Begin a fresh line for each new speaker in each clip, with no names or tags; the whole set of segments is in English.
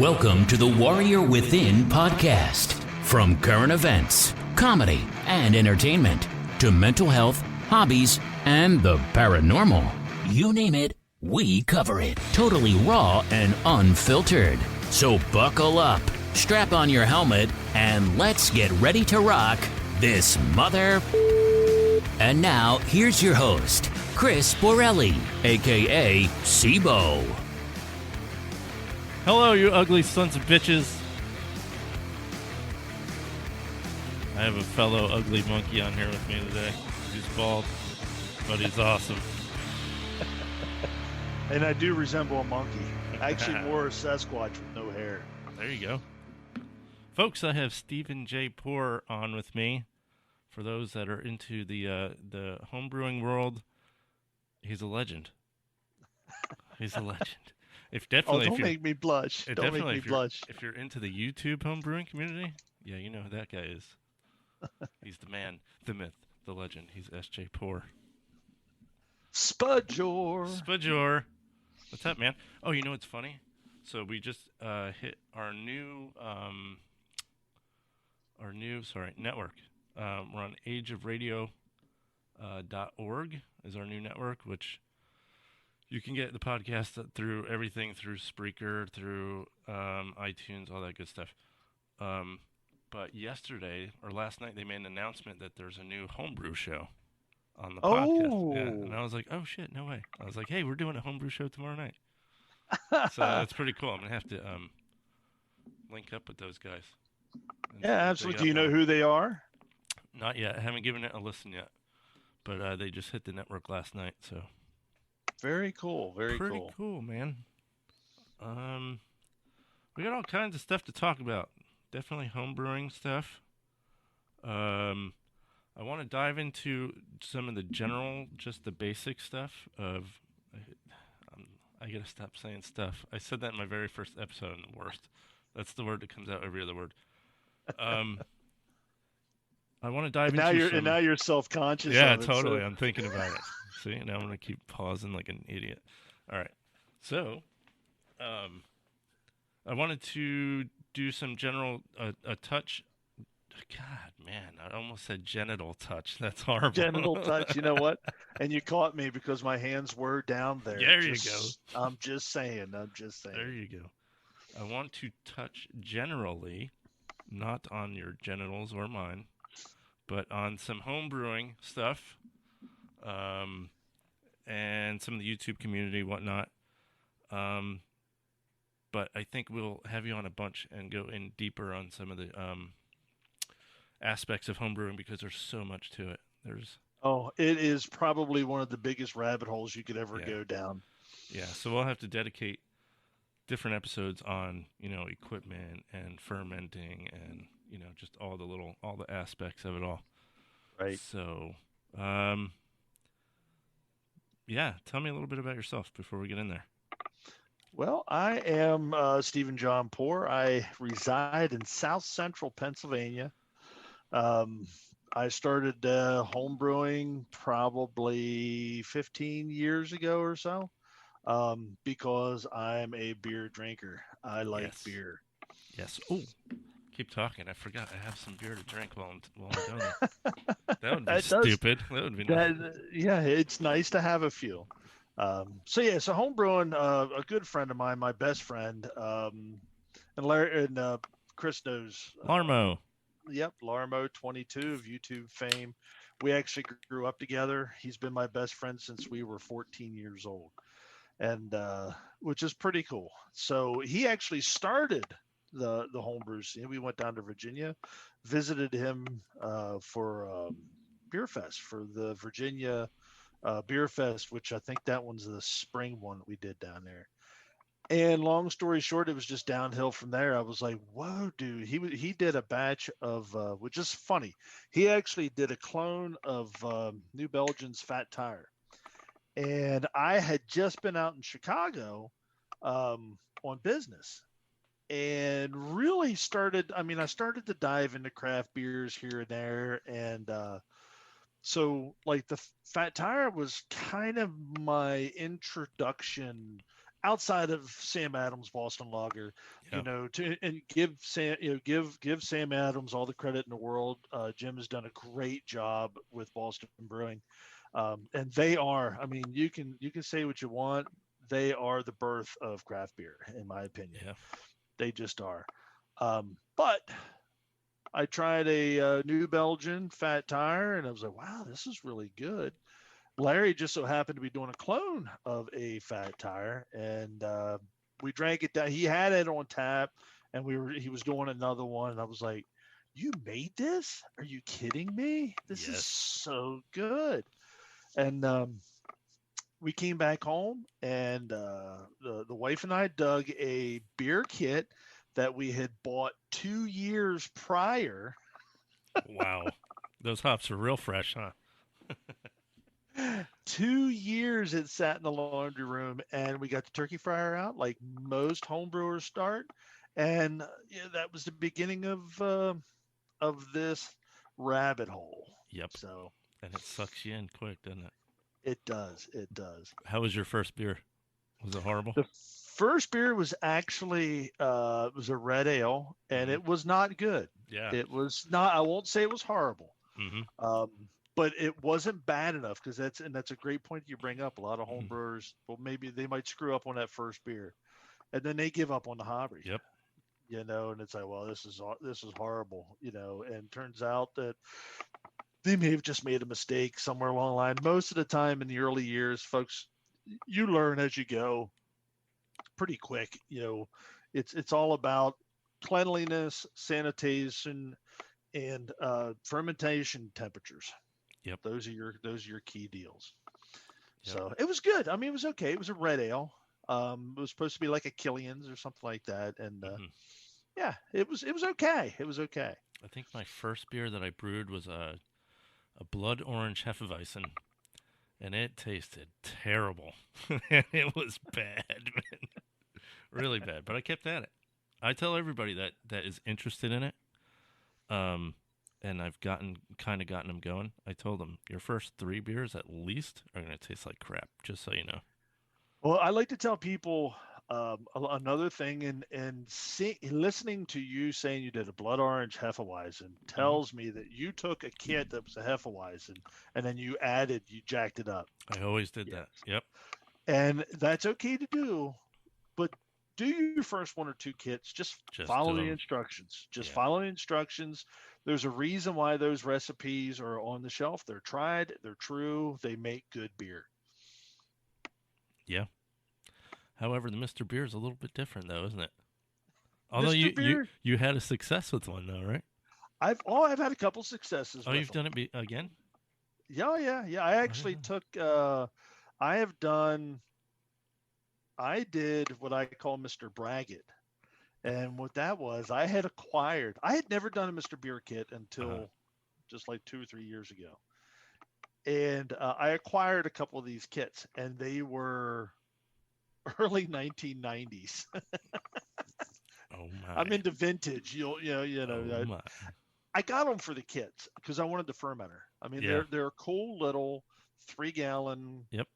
Welcome to the Warrior Within podcast. From current events, comedy, and entertainment to mental health, hobbies, and the paranormal. You name it, we cover it. Totally raw and unfiltered. So buckle up, strap on your helmet, and let's get ready to rock this mother... And now, here's your host, Chris Borelli, a.k.a. SJPORR.
Hello, you ugly sons of bitches. I have a fellow ugly monkey on here with me today. He's bald, but he's awesome.
And I do resemble a monkey. Actually, more a Sasquatch with no hair.
There you go. Folks, I have SJPORR on with me. For those that are into the homebrewing world, he's a legend. He's a legend.
Don't make me blush. Don't make me blush.
If you're into the YouTube homebrewing community, yeah, you know who that guy is. He's the man, the myth, the legend. He's SJPORR.
SJPORR.
What's up, man? Oh, you know what's funny? So we just hit our new network. We're on ageofradio.org is our new network, which you can get the podcast through everything, through Spreaker, through iTunes, all that good stuff. But yesterday or last night, they made an announcement that there's a new homebrew show on the podcast. Yeah, and I was like, oh, shit, no way. I was like, hey, we're doing a homebrew show tomorrow night. So that's pretty cool. I'm going to have to link up with those guys.
Yeah, absolutely. Do you know who they are?
Not yet. I haven't given it a listen yet. But they just hit the network last night, so...
Very cool. Pretty
cool, man. We got all kinds of stuff to talk about. Definitely homebrewing stuff. I want to dive into some of the general, just the basic stuff of... I gotta stop saying stuff. I said that in my very first episode, and the worst. That's the word that comes out every other word. I want to dive into
now you're self-conscious.
Yeah,
of it,
totally.
So.
I'm thinking about it. See, now I'm going to keep pausing like an idiot. All right. So, I wanted to do some general, a touch. God, man, I almost said genital touch. That's horrible.
Genital touch, you know what? And you caught me because my hands were down there.
There you go.
I'm just saying.
There you go. I want to touch generally, not on your genitals or mine, but on some home brewing stuff, and some of the YouTube community, whatnot. But I think we'll have you on a bunch and go in deeper on some of the aspects of home brewing because there's so much to it.
It is probably one of the biggest rabbit holes you could ever go down.
Yeah, so we'll have to dedicate different episodes on, equipment and fermenting and, just all the aspects of it all.
Right.
So, tell me a little bit about yourself before we get in there.
Well, I am Stephen John Poor. I reside in South Central Pennsylvania. I started home brewing probably 15 years ago or so because I'm a beer drinker. I like beer.
Yes. Oh, keep talking. I forgot. I have some beer to drink while I'm doing it. That would be stupid. That would be nice.
Yeah, it's nice to have a few. So home brewing, a good friend of mine, my best friend, and Larry and Chris knows.
Larmo.
Yep, Larmo 22 of YouTube fame. We actually grew up together. He's been my best friend since we were 14 years old, and which is pretty cool. So he actually started the homebrew scene. We went down to Virginia, visited him for Beer Fest, for the Virginia Beer Fest, which I think that one's the spring one that we did down there. And long story short, it was just downhill from there. I was like, whoa, dude. He did a batch of, which is funny. He actually did a clone of New Belgium's Fat Tire. And I had just been out in Chicago on business and really I started to dive into craft beers here and there. And so like the Fat Tire was kind of my introduction outside of Sam Adams Boston Lager,
Yeah.
give Sam Adams all the credit in the world. Jim has done a great job with Boston Brewing, and they are. I mean, you can say what you want. They are the birth of craft beer, in my opinion.
Yeah.
They just are. But I tried a New Belgian Fat Tire, and I was like, wow, this is really good. Larry just so happened to be doing a clone of a Fat Tire, and we drank it down. He had it on tap, and he was doing another one, and I was like, "You made this? Are you kidding me? This is
Yes.
so good!" And we came back home, and the wife and I dug a beer kit that we had bought 2 years prior.
Wow. Those hops are real fresh, huh?
2 years it sat in the laundry room, and we got the turkey fryer out like most homebrewers start, and that was the beginning of this rabbit hole.
Yep.
So
And it sucks you in quick, doesn't it?
it does.
How was your first beer? Was it horrible?
The first beer was actually it was a red ale, and it was not good.
Yeah.
It was not. I won't say it was horrible.
Mm-hmm.
But it wasn't bad enough, because that's a great point you bring up. A lot of homebrewers, well, maybe they might screw up on that first beer, and then they give up on the hobby.
Yep.
And it's like, well, this is horrible, and turns out that they may have just made a mistake somewhere along the line. Most of the time in the early years, folks, you learn as you go pretty quick. It's all about cleanliness, sanitation, and fermentation temperatures.
Yep.
Those are your key deals.
Yep.
So it was good. I mean, it was okay. It was a red ale. It was supposed to be like a Killian's or something like that, and yeah, it was okay. It was okay.
I think my first beer that I brewed was a blood orange Hefeweizen, and it tasted terrible. It was bad, man. Really bad. But I kept at it. I tell everybody that is interested in it, and I've gotten them going. I told them your first 3 beers at least are going to taste like crap, just so you know.
Well, I like to tell people another thing, and listening to you saying you did a blood orange Hefeweizen tells me that you took a kit that was a Hefeweizen, and then you jacked it up.
I always did that. Yep.
And that's okay to do, but do your first 1 or 2 kits. Just follow the instructions. Follow the instructions. There's a reason why those recipes are on the shelf. They're tried. They're true. They make good beer.
Yeah. However, the Mr. Beer is a little bit different, though, isn't it? Although you had a success with one, though, right?
I've had a couple successes.
Oh, you've done it again?
Yeah. I actually took. I did what I call Mr. Braggett, and what that was, I had never done a Mr. Beer kit until just like 2 or 3 years ago, and I acquired a couple of these kits, and they were early 1990s.
Oh my!
I'm into vintage.
Oh my.
I got them for the kits because I wanted the fermenter. I mean, they're a cool little 3-gallon.
Yep.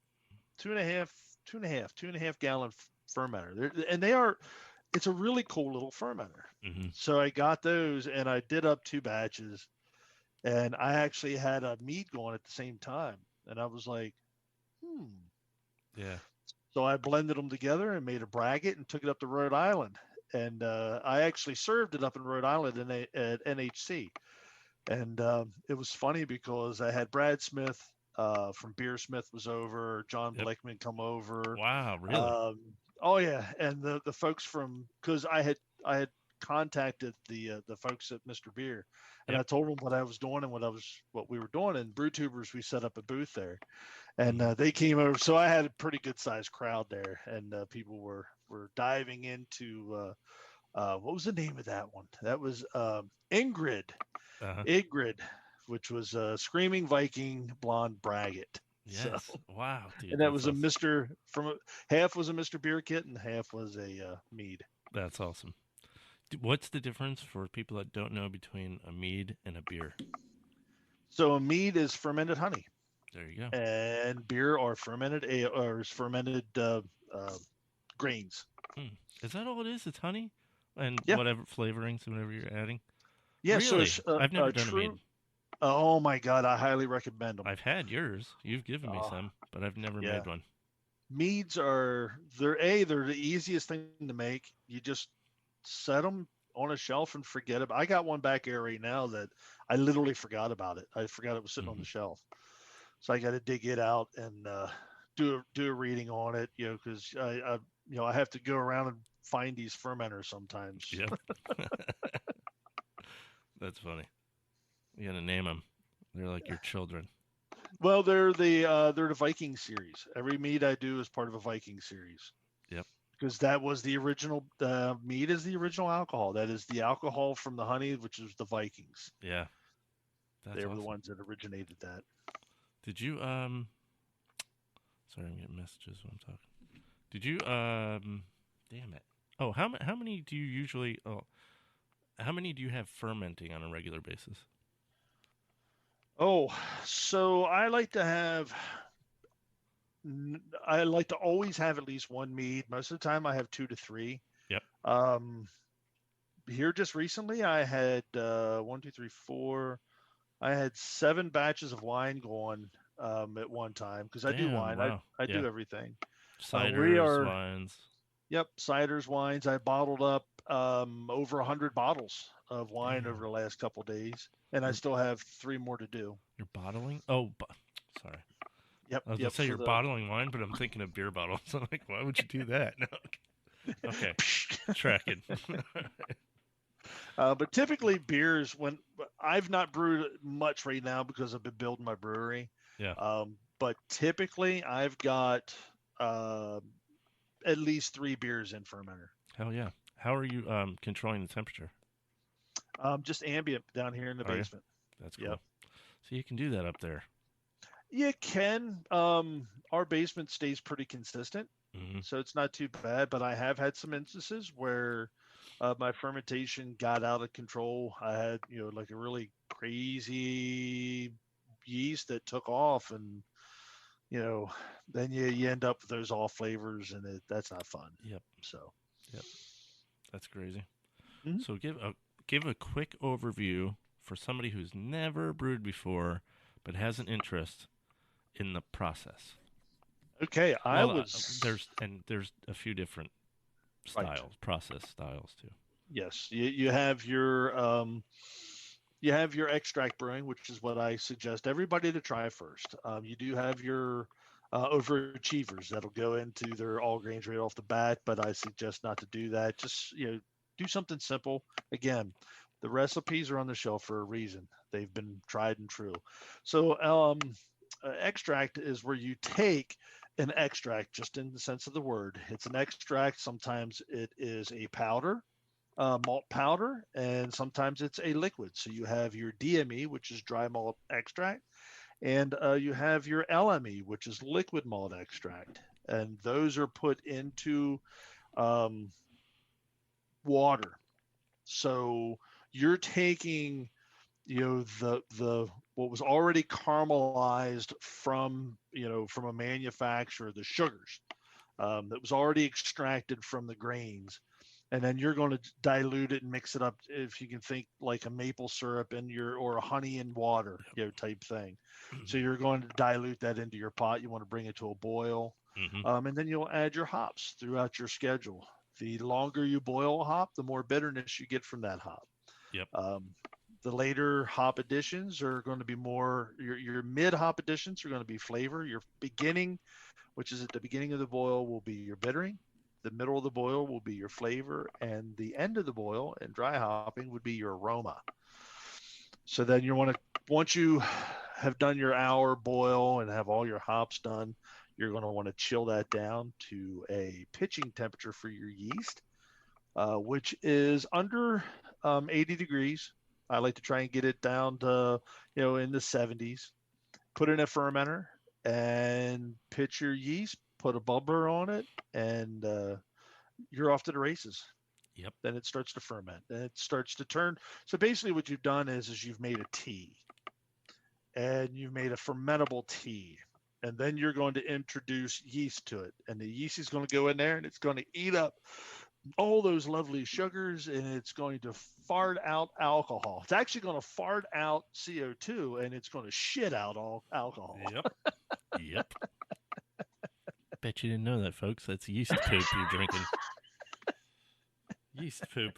2.5 gallon fermenter. It's a really cool little fermenter.
Mm-hmm.
So I got those, and I did up 2 batches, and I actually had a mead going at the same time, and I was like,
Yeah.
So I blended them together and made a braggot and took it up to Rhode Island. And I actually served it up in Rhode Island at NHC. And it was funny because I had Brad Smith from Beersmith was over, John Blickman come over.
Wow, really?
Oh yeah, and the folks because I had contacted the folks at Mr. Beer, and I told them what I was doing and what we were doing. And Brew Tubers, we set up a booth there, and they came over. So I had a pretty good sized crowd there, and people were diving into what was the name of that one? That was Ingrid, which was a Screaming Viking Blonde Braggot.
Yes. So, wow. Dude,
and that was awesome. Half was a Mr. Beer kit and half was a mead.
That's awesome. What's the difference for people that don't know between a mead and a beer?
So a mead is fermented honey.
There you go.
And beer are fermented ale or is fermented grains.
Is that all it is? It's honey and
Yeah.
whatever flavorings, whatever you're adding.
Yeah. So
Really?
it's
I've never done a
true.
mead.
Oh my God, I highly recommend them.
I've had yours. You've given me some, but I've never
Yeah.
made one.
Meads they're the easiest thing to make. You just set them on a shelf and forget about. I got one back here right now that I literally forgot about it. I forgot it was sitting on the shelf, so I got to dig it out and do a reading on it. Because I have to go around and find these fermenters sometimes.
Yep. That's funny. You gotta name them. They're like your children.
Well, they're the Viking series. Every mead I do is part of a Viking series.
Yep.
Because that was the original. Mead is the original alcohol. That is the alcohol from the honey, which is the Vikings.
Yeah. That's
They were
awesome.
the ones that originated that.
Did you Sorry, I'm getting messages when I'm talking. Did you damn it. Oh, how many do you usually how many do you have fermenting on a regular basis?
Oh, so I like to always have at least one mead. Most of the time I have 2 to 3.
Yep.
Here just recently I had 1, 2, 3, 4. I had 7 batches of wine going at one time because I do wine.
Wow.
I do everything.
Ciders, wines.
Yep, ciders, wines. I bottled up over 100 bottles of wine over the last couple of days, and I still have 3 more to do.
You're bottling? Oh, sorry.
Yep.
I was gonna say you're bottling wine, but I'm thinking of beer bottles. I'm like, why would you do that? No. Okay. Tracking.
But typically beers, when I've not brewed much right now because I've been building my brewery.
Yeah.
But typically I've got at least 3 beers in fermenter.
Hell yeah. How are you controlling the temperature?
Just ambient down here in the basement.
That's cool.
Yep.
So you can do that up there.
You can. Our basement stays pretty consistent, so it's not too bad. But I have had some instances where my fermentation got out of control. I had, like a really crazy yeast that took off, and then you end up with those off flavors, and that's not fun.
Yep.
So.
Yep. That's crazy.
Mm-hmm.
So give a quick overview for somebody who's never brewed before but has an interest in the process.
Okay,
there's a few different styles, right. Process styles too.
Yes, you have your extract brewing, which is what I suggest everybody to try first. You do have your overachievers that'll go into their all grains right off the bat, but I suggest not to do that. Just do something simple. Again, the recipes are on the shelf for a reason. They've been tried and true. So extract is where you take an extract, just in the sense of the word. It's an extract. Sometimes it is a powder, malt powder, and sometimes it's a liquid. So you have your DME, which is dry malt extract, and you have your LME, which is liquid malt extract. And those are put into water. So you're taking the what was already caramelized from a manufacturer, the sugars that was already extracted from the grains, and then you're going to dilute it and mix it up, if you can think like a maple syrup or a honey and water type thing. So you're going to dilute that into your pot. You want to bring it to a boil, and then you'll add your hops throughout your schedule. The longer you boil a hop, the more bitterness you get from that hop.
Yep.
The later hop additions are going to be more, your mid hop additions are going to be flavor. Your beginning, which is at the beginning of the boil, will be your bittering. The middle of the boil will be your flavor, and the end of the boil and dry hopping would be your aroma. So then once you have done your hour boil and have all your hops done, you're going to want to chill that down to a pitching temperature for your yeast, which is under 80 degrees. I like to try and get it down to, in the 70s. Put in a fermenter and pitch your yeast, put a bubbler on it, and you're off to the races.
Yep.
Then it starts to ferment, and it starts to turn. So basically what you've done is you've made a tea, and you've made a fermentable tea. and then you're going to introduce yeast to it, and the yeast is going to go in there and it's going to eat up all those lovely sugars, and it's going to fart out alcohol. It's actually going to fart out CO2, and it's going to shit out all alcohol.
Yep. Yep. Bet you didn't know that, folks. That's yeast poop you're drinking. Yeast poop.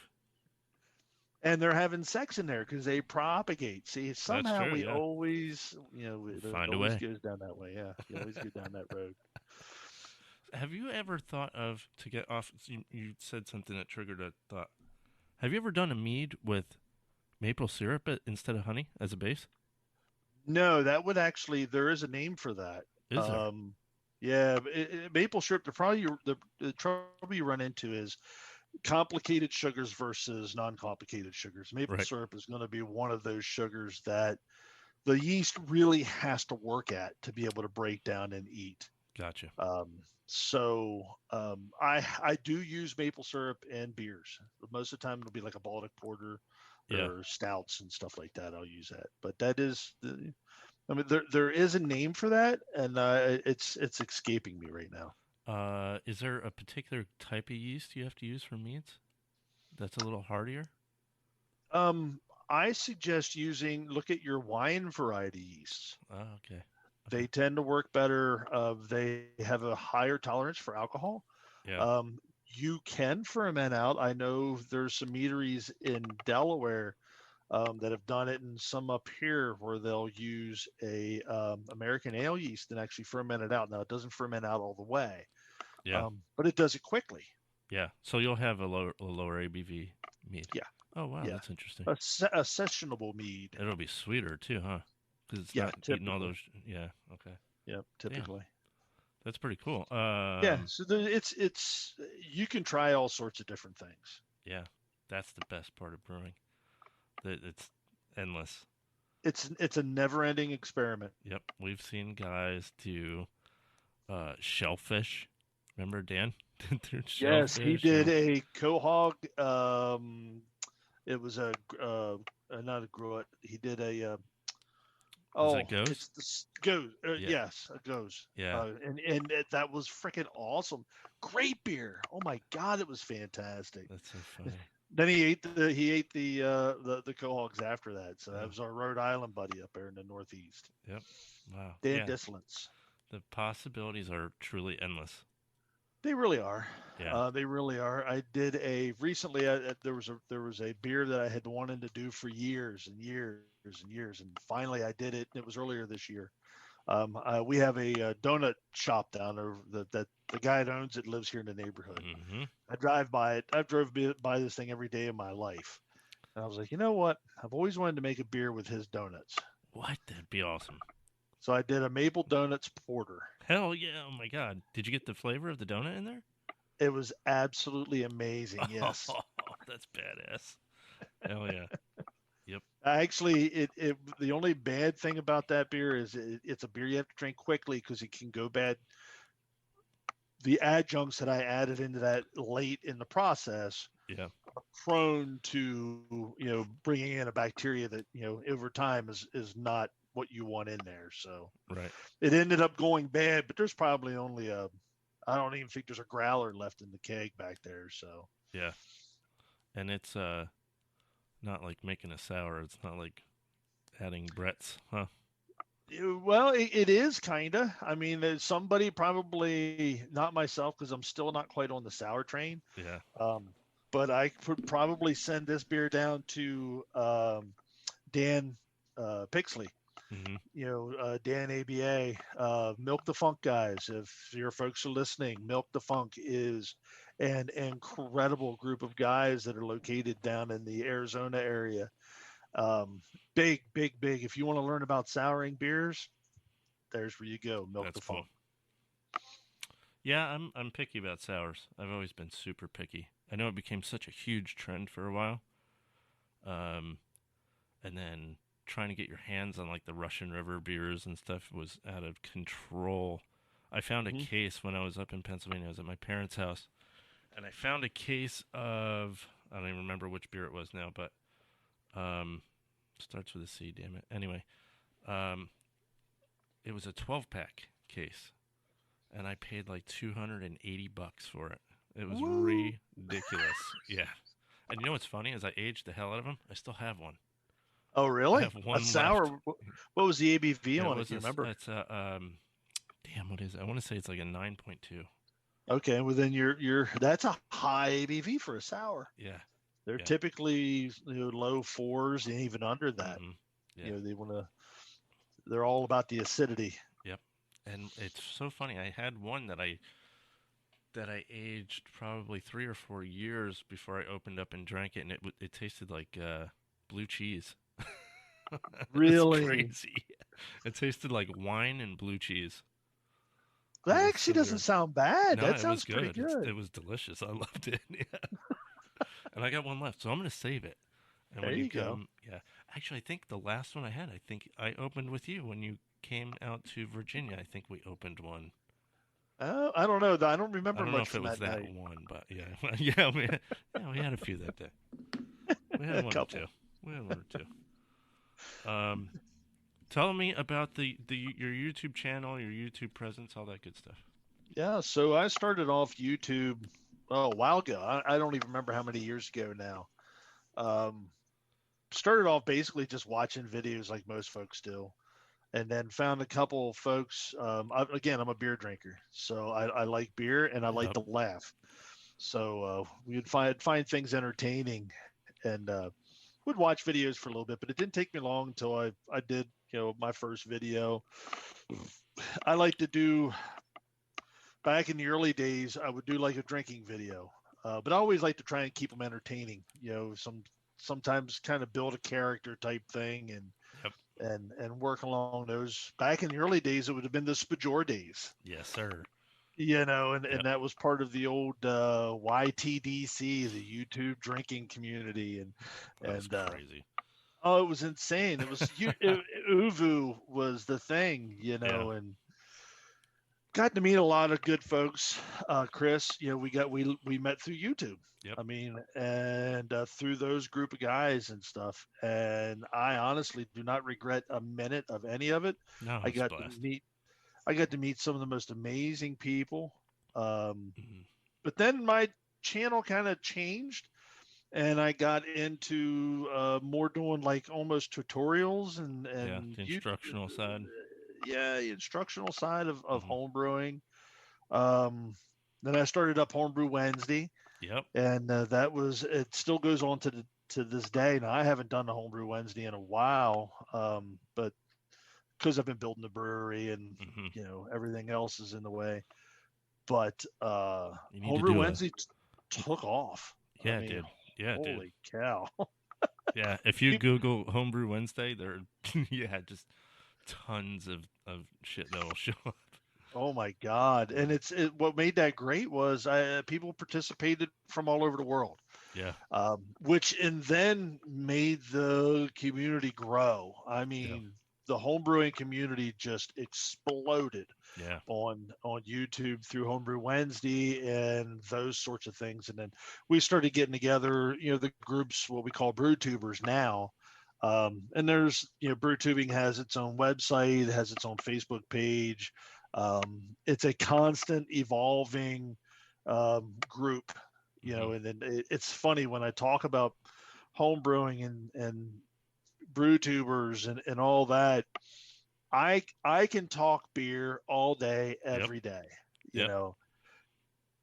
And they're having sex in there because they propagate. See, somehow
true,
we
yeah.
always, it
Find a
always
way.
goes down that way. Yeah, you always go down that road.
Have you ever thought of, to get off, you said something that triggered a thought. Have you ever done a mead with maple syrup instead of honey as a base?
No, that would actually, there is a name for that.
Is there?
Yeah, maple syrup, the trouble you run into is complicated sugars versus non-complicated sugars. Maple syrup is going to be one of those sugars that the yeast really has to work at to be able to break down and eat.
Gotcha.
I do use maple syrup in beers. Most of the time it'll be like a Baltic porter or stouts and stuff like that. I'll use that. But that is there is a name for that, and it's escaping me right now.
Is there a particular type of yeast you have to use for meads that's a little hardier?
I suggest look at your wine variety yeasts.
Oh, okay.
They tend to work better. They have a higher tolerance for alcohol.
Yeah.
You can ferment out. I know there's some meaderies in Delaware that have done it, and some up here where they'll use a American ale yeast and actually ferment it out. Now, it doesn't ferment out all the way, but it does it quickly.
Yeah. So you'll have a lower ABV mead.
Yeah.
Oh, wow.
Yeah.
That's interesting.
A sessionable mead.
It'll be sweeter too, huh? Because it's not eating all those. Yeah. Okay.
Yep. Typically.
Yeah. That's pretty cool.
So it's you can try all sorts of different things.
Yeah, that's the best part of brewing. It's endless.
It's a never-ending experiment.
Yep, we've seen guys do shellfish. Remember Dan?
Yes, he did a quahog. It was a not a gruet. He did a.
Was it goes?
It's the goes. Yes, it goes.
Yeah,
and that was freaking awesome. Great beer. Oh my God, it was fantastic.
That's so funny.
Then he ate the quahogs after that. So that was our Rhode Island buddy up there in the Northeast.
Yep. Wow.
Dan Disselance.
The possibilities are truly endless.
They really are.
Yeah.
They really are. I did recently. There was a beer that I had wanted to do for years and years and years, and finally I did it. It was earlier this year. We have a donut shop down there that the guy that owns it lives here in the neighborhood.
Mm-hmm.
I drive by it. I've drove by this thing every day of my life, and I was like, you know what? I've always wanted to make a beer with his donuts.
What? That'd be awesome.
So I did a maple donuts porter.
Hell yeah! Oh my God! Did you get the flavor of the donut in there?
It was absolutely amazing. Yes.
Oh, that's badass. Hell yeah. Yep.
Actually, the only bad thing about that beer is it's a beer you have to drink quickly because it can go bad. The adjuncts that I added into that late in the process are prone to bringing in a bacteria that over time is not what you want in there. So it ended up going bad, but there's probably only I don't even think there's a growler left in the keg back there. So
yeah, and it's not like making a sour. It's not like adding Brett's, huh?
Well, it is kind of. I mean, there's somebody, probably not myself, because I'm still not quite on the sour train.
Yeah.
But I could probably send this beer down to Dan Pixley.
Mm-hmm.
Dan ABA, Milk the Funk guys. If your folks are listening, Milk the Funk is an incredible group of guys that are located down in the Arizona area. Big. If you want to learn about souring beers, there's where you go. Milk the Funk.
Cool. Yeah, I'm picky about sours. I've always been super picky. I know it became such a huge trend for a while. And then trying to get your hands on like the Russian River beers and stuff was out of control. I found a case when I was up in Pennsylvania. I was at my parents' house, and I found a case of, I don't even remember which beer it was now, but starts with a C, damn it. Anyway, it was a 12-pack case, and I paid like $280 for it. It was
Woo.
ridiculous. Yeah. And you know what's funny is I aged the hell out of them. I still have one.
Oh,
I
really?
have one
A sour.
left.
What was the ABV
It
on it?
was
Do you remember?
It's a damn, what is it? I want to say it's like a 9.2.
Okay, well then that's a high ABV for a sour.
Yeah.
They're
Yeah.
typically low 4s and even under that.
Mhm. Yeah.
They want to. They're all about the acidity.
Yep. And it's so funny. I had one that I aged probably 3 or 4 years before I opened up and drank it, and it tasted like blue cheese.
Really?
It's crazy. It tasted like wine and blue cheese.
That
was
actually
so
doesn't
weird.
sound bad.
No,
That
it
sounds
was
pretty
good.
good.
It was delicious. I loved it. Yeah. And I got one left, so I'm gonna save it. And
There
when
you go.
yeah. Actually, I think the last one I think I opened with you when you came out to Virginia. I think we opened one.
I don't know. I don't
I
remember
don't know
much
if it
from
was
that
that
night.
one, but yeah, yeah, we had a few that day. We had
A
one or
couple.
two. We had one or two. Tell me about your YouTube channel, your YouTube presence, all that good stuff.
Yeah, so I started off YouTube a while ago. I don't even remember how many years ago now. Started off basically just watching videos like most folks do, and then found a couple folks. Again, I'm a beer drinker, so I like beer and I like
Yep.
to laugh. So we would find things entertaining, and would watch videos for a little bit. But it didn't take me long until I did my first video. I like to do back in the early days. I would do like a drinking video, but I always like to try and keep them entertaining. Sometimes kind of build a character type thing and
Yep.
and work along those. Back in the early days, it would have been the SJPORR days.
Yes, sir.
And
Yep.
that was part of the old YTDC, the YouTube drinking community,
That's
and
crazy.
oh, it was insane. It was Uvu was the thing,
Yeah.
and got to meet a lot of good folks. Chris, we met through YouTube.
Yep.
I mean, and through those group of guys and stuff. And I honestly do not regret a minute of any of it.
No,
I
it's
got
blessed.
I got to meet some of the most amazing people.
Mhm.
But then my channel kind of changed, and I got into more doing like almost tutorials and
Yeah, the instructional side.
yeah, the instructional side of
Mhm.
home brewing. Then I started up Homebrew Wednesday,
Yep.
and it still goes on to this day. Now I haven't done the Homebrew Wednesday in a while, but because I've been building the brewery and
Mhm.
everything else is in the way. But
You need to
Homebrew
do
Wednesday took off.
Yeah,
I
it
mean,
did. Yeah, it did.
holy cow!
Yeah, if you Google Homebrew Wednesday, there, yeah, just tons of shit that'll show up.
Oh my God! And what made that great was people participated from all over the world.
Yeah.
Which and then made the community grow. I mean, the homebrewing community just exploded.
Yeah.
On YouTube through Homebrew Wednesday and those sorts of things, and then we started getting together. The groups, what we call brew tubers now. And there's brew tubing has its own website, it has its own Facebook page. It's a constant evolving group. And then it's funny when I talk about home brewing and brew tubers and all that. I can talk beer all day, every day.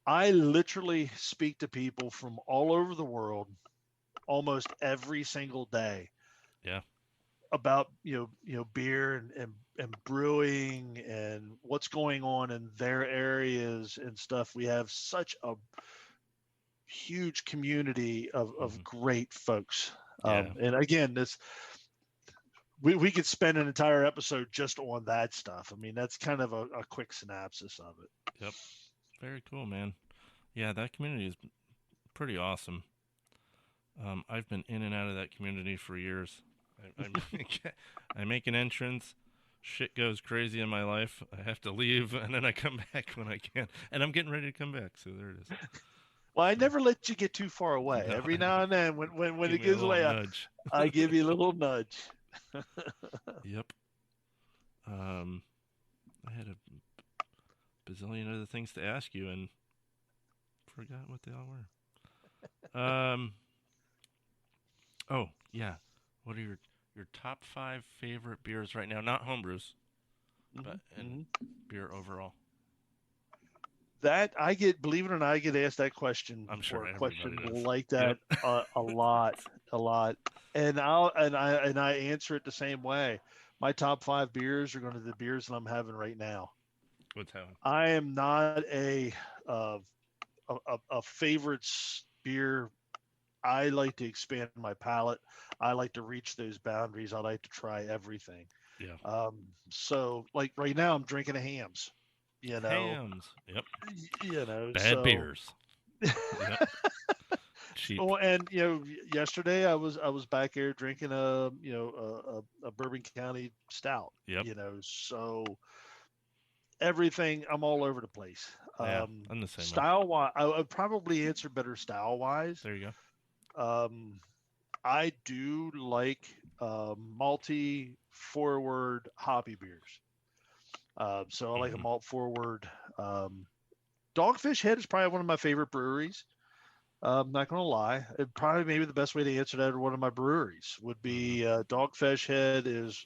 I literally speak to people from all over the world almost every single day.
Yeah.
About beer and brewing and what's going on in their areas and stuff. We have such a huge community of great folks.
Yeah.
And again, we could spend an entire episode just on that stuff. I mean, that's kind of a quick synopsis of it.
Yep. Very cool, man. Yeah, that community is pretty awesome. I've been in and out of that community for years. I make an entrance, shit goes crazy in my life, I have to leave, and then I come back when I can. And I'm getting ready to come back, so there it is.
Well, I never let you get too far away.
No,
Every now and then when it
Give me a
gives away,
nudge.
I give you a little nudge.
Yep. I had bazillion other things to ask you and forgot what they all were. Oh yeah, what are your top 5 favorite beers right now? Not homebrews, but in beer overall.
That I get, believe it or not, I get asked that question
I'm sure
or a
everybody
question
does.
like that a lot, and I answer it the same way. My top 5 beers are going to be the beers that I'm having right now.
What's happening?
I am not uh, a favorites beer. I like to expand my palate. I like to reach those boundaries. I like to try everything.
Yeah.
So like right now, I'm drinking a Hams. You know,
Hams. Yep. Bad
so
beers. Yep. Cheap.
well, and yesterday I was back here drinking a Bourbon County stout.
Yep.
So everything, I'm all over the place.
Yeah, I'm the same way.
Style wise, I would probably answer better style wise.
There you go.
I do like malty forward hoppy beers. So I like a malt forward. Dogfish Head is probably one of my favorite breweries. I'm not going to lie. It probably maybe the best way to answer that at one of my breweries would be Dogfish Head is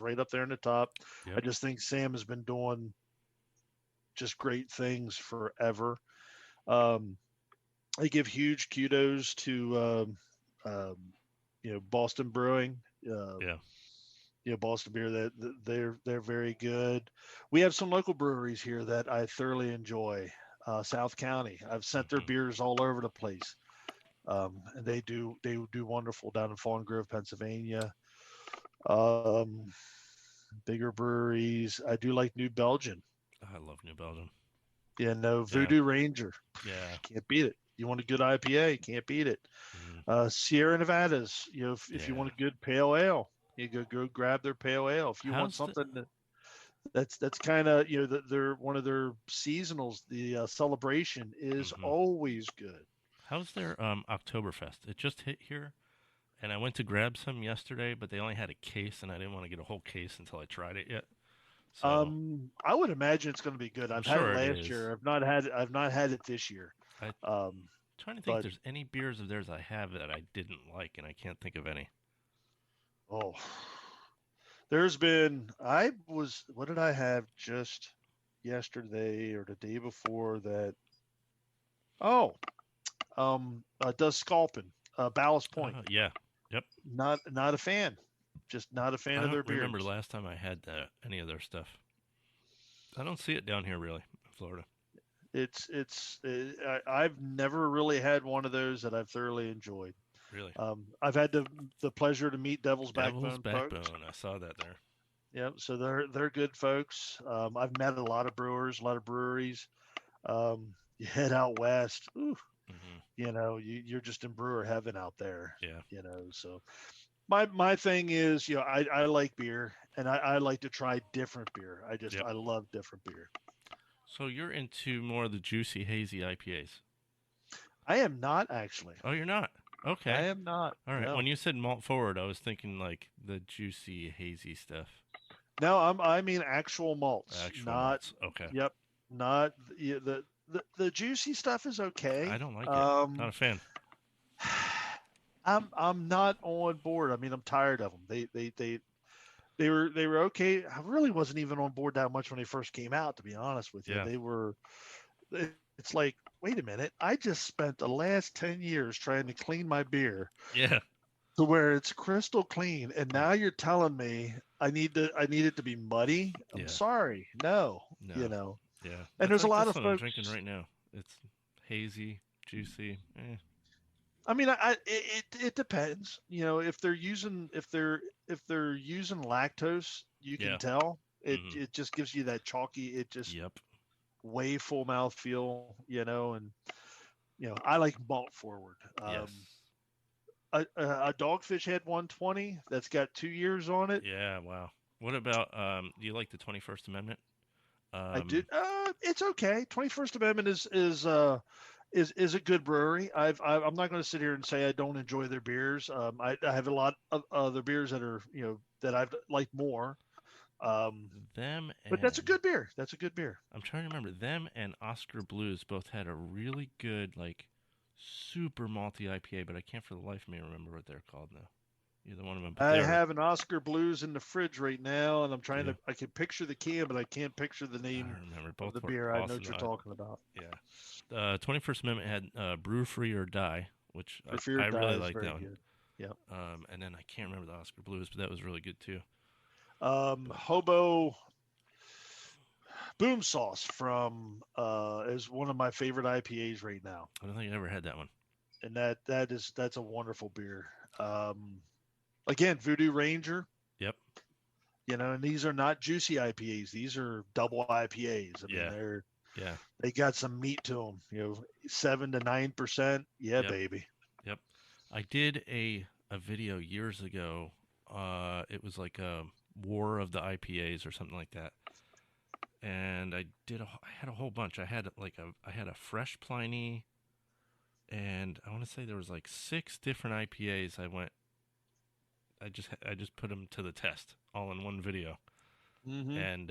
right up there in the top.
Yep.
I just think Sam has been doing just great things forever. I give huge kudos to Boston Brewing. Boston Beer, that they're very good. We have some local breweries here that I thoroughly enjoy. South County, I've sent their beers all over the place, and they do wonderful down in Fawn Grove, Pennsylvania. Bigger breweries, I do like New Belgium.
I love New Belgium.
Voodoo Ranger.
Yeah,
can't beat it. You want a good IPA, can't beat it. Sierra Nevadas, if you want a good pale ale, you go grab their pale ale. If you want something that's kind of they're one of their seasonals. The celebration is always good.
How's their Oktoberfest? It just hit here, and I went to grab some yesterday, but they only had a case, and I didn't want to get a whole case until I tried it yet. So,
I would imagine it's going to be good. I've had it last year. I've not had it this year.
I'm trying to think if there's any beers of theirs I have that I didn't like, and I can't think of any.
Oh, what did I have just yesterday or the day before that? Does Sculpin, Ballast Point.
Yeah. Yep.
Not a fan. Just not a fan of their beers.
I remember last time I had any of their stuff. I don't see it down here really in Florida.
I've never really had one of those that I've thoroughly enjoyed.
Really?
I've had the pleasure to meet Devil's Backbone.
Folks. I saw that there.
Yep. So they're good folks. I've met a lot of brewers, a lot of breweries. You head out west, you're just in brewer heaven out there.
Yeah.
So my thing is, I like beer, and I like to try different beer. I love different beer.
So you're into more of the juicy, hazy IPAs? I
am not, actually.
Oh, you're not? Okay.
I am not.
All right.
No.
When you said malt forward, I was thinking like the juicy, hazy stuff.
No, I mean actual malts.
Malts. Okay.
Yep. Not the juicy stuff is okay.
I don't like it. Not a fan.
I'm not on board. I mean, I'm tired of them. They were okay. I really wasn't even on board that much when they first came out, to be honest with you. Yeah. It's like, wait a minute. I just spent the last 10 years trying to clean my beer.
Yeah.
To where it's crystal clean, and now you're telling me I need it to be muddy. I'm sorry. No.
Yeah.
And there's a lot of folks
I'm drinking right now. It's hazy, juicy.
I mean, it depends. If they're using lactose, you can tell it just gives you that chalky. Way full mouth feel. And I like malt forward.
Yes.
A Dogfish Head 120 that's got 2 years on it.
Yeah, wow. What about do you like the 21st Amendment?
I do. It's okay. 21st Amendment is a good brewery. I'm not going to sit here and say I don't enjoy their beers. I have a lot of other beers that are that I've liked more.
Them
But that's a
and
good beer. That's a good beer.
I'm trying to remember them and Oscar Blues both had a really good like super malty IPA, but I can't for the life of me remember what they're called now. Either one of them, but
I
they were.
have an Oscar Blues in the fridge right now, and I'm trying
Yeah,
to. I can picture the can, but I can't picture the
I
name
don't remember.
of
Both
the
were
beer. I know
awesome
what you're
though.
talking about.
Yeah. 21st Amendment had Brew Free or Die, which
For Fear
I really
Dies,
like
very
that one.
good. Yep.
And then I can't remember the Oscar Blues, but that was really good too.
Hobo Boom Sauce from is one of my favorite IPAs right now,
I don't think I ever had that one.
and that's a wonderful beer. Again, Voodoo Ranger,
Yep.
and these are not juicy IPAs. These are double IPAs. I mean,
Yeah. Yeah.
they got some meat to them. 7 to 9%. Yeah,
Yep.
baby.
Yep. I did a video years ago. It was like a War of the IPAs or something like that. And I had a whole bunch. I had a fresh Pliny, and I want to say there was like 6 different IPAs. I just put them to the test all in one video.
Mm-hmm.
And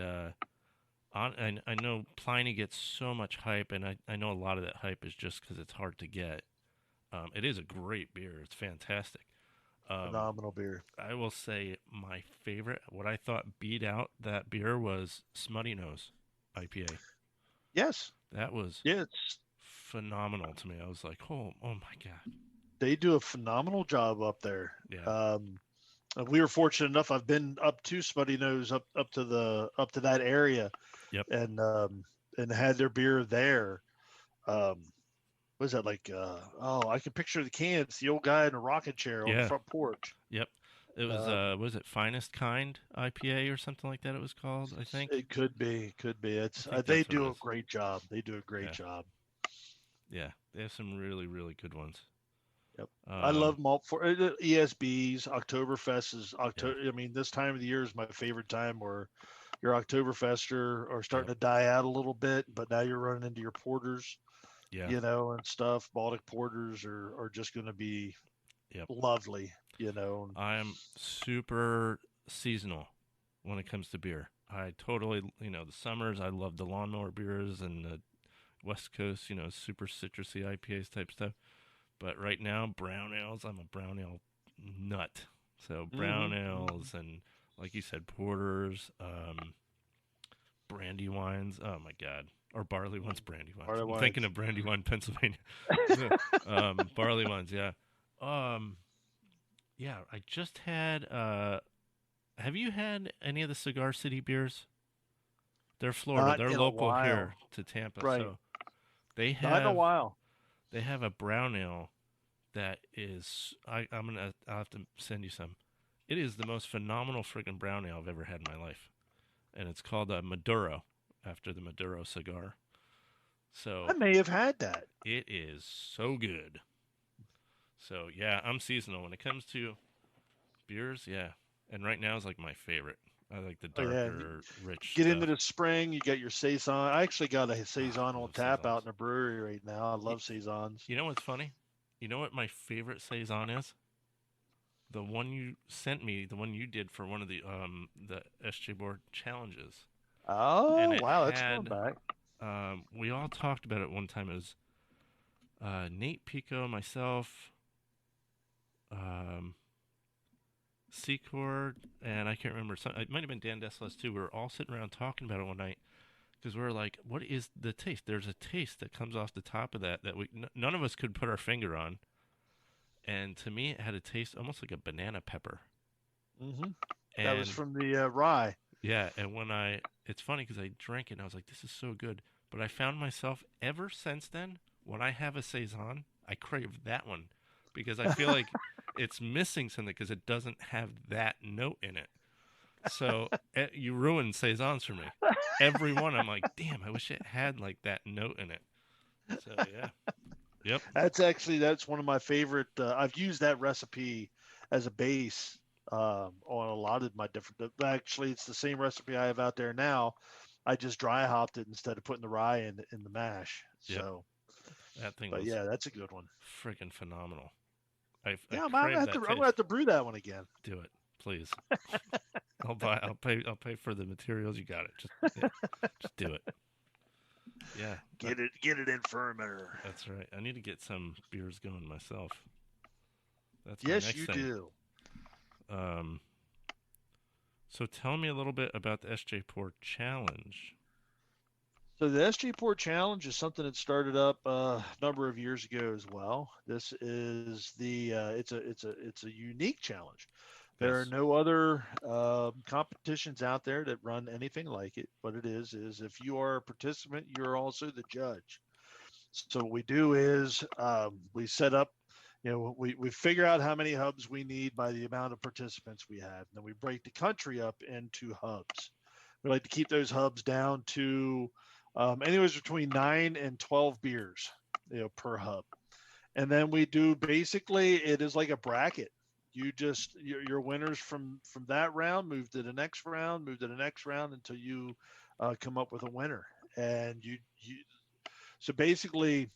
I know Pliny gets so much hype, and I know a lot of that hype is just because it's hard to get. It is a great beer. It's fantastic.
Phenomenal beer.
I will say my favorite, what I thought beat out that beer was Smutty Nose IPA.
Yes.
That was phenomenal to me. I was like, oh my God.
They do a phenomenal job up there.
Yeah.
We were fortunate enough. I've been up to Smutty Nose up to that area.
Yep.
And had their beer there. What is that like? I can picture the can. It's the old guy in a rocking chair on the front porch.
Yep. It was it Finest Kind IPA or something like that it was called, I think?
It could be. They do a great job. They do a great job.
Yeah. They have some really, really good ones.
Yep. I love malt for ESBs. Oktoberfest is October.
Yeah.
I mean, this time of the year is my favorite time where your Oktoberfest are starting to die out a little bit, but now you're running into your porters.
Yeah.
And stuff. Baltic porters are just going to be lovely,
I'm super seasonal when it comes to beer. I totally, the summers, I love the lawnmower beers and the West Coast, super citrusy IPAs type stuff. But right now, brown ales, I'm a brown ale nut. So brown ales and, like you said, porters, brandy wines. Oh, my God. Or barley wines, brandy wines. I'm thinking of Brandywine, Pennsylvania. Barley wines, yeah. Yeah, I just had. Have you had any of the Cigar City beers? They're Florida. They're local here to Tampa.
Right.
So they have.
Not in a while.
They have a brown ale that is. I'll have to send you some. It is the most phenomenal friggin' brown ale I've ever had in my life, and it's called Maduro, after the Maduro cigar. So
I may have had that.
It is so good. So yeah, I'm seasonal when it comes to beers. Yeah, and right now is like my favorite. I like the darker, rich.
Get into the spring, you got your saison. I actually got a saison on tap out in the brewery right now. I love saisons.
You know what's funny? You know what my favorite saison is? The one you sent me, the one you did for one of the SJPORR challenges.
Oh, wow, that's going back.
We all talked about it one time. It was Nate Pico, myself, Secor, and I can't remember. It might have been Dan Deslas too. We were all sitting around talking about it one night because we were like, "What is the taste?" There's a taste that comes off the top of that none of us could put our finger on, and to me, it had a taste almost like a banana pepper.
Mm-hmm. That was from the rye.
Yeah, and it's funny because I drank it and I was like, "This is so good," but I found myself ever since then, when I have a saison, I crave that one because I feel like it's missing something because it doesn't have that note in it. So you ruined saisons for me. Every one, I'm like, damn, I wish it had like that note in it. So yeah, yep.
That's one of my favorite. I've used that recipe as a base on a lot of my different. Actually, it's the same recipe I have out there now. I just dry hopped it instead of putting the rye in the mash.
Yep.
So
that thing.
But yeah, that's a good one.
Freaking phenomenal.
I'm gonna have to brew that one again.
Do it. please. I'll pay for the materials. You got it. Just do it. Yeah.
Get it in fermenter.
That's right. I need to get some beers going myself. That's my
Yes,
next
you
thing.
do.
So tell me a little bit about the SJPORR challenge.
So the SJPORR challenge is something that started up a number of years ago as well. This is it's a unique challenge. There are
Yes.
no other competitions out there that run anything like it. What it is if you are a participant, you're also the judge. So what we do is we set up, we figure out how many hubs we need by the amount of participants we have. And then we break the country up into hubs. We like to keep those hubs down to anywhere between 9 and 12 beers, per hub. And then we do, basically, it is like a bracket. You just, your winners from that round move to the next round, until you come up with a winner. And so basically,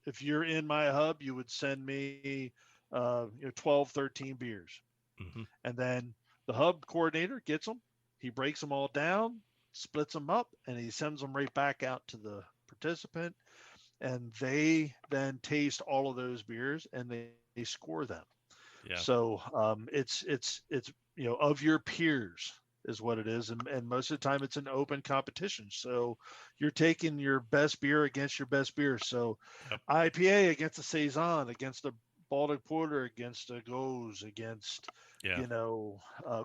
if you're in my hub, you would send me 12, 13 beers.
Mm-hmm.
And then the hub coordinator gets them. He breaks them all down, splits them up, and he sends them right back out to the participant. And they then taste all of those beers and they score them.
Yeah.
So it's of your peers is what it is, and most of the time it's an open competition. So you're taking your best beer against your best beer. So
Yep.
IPA against a saison, against a Baltic Porter, against a Goes, against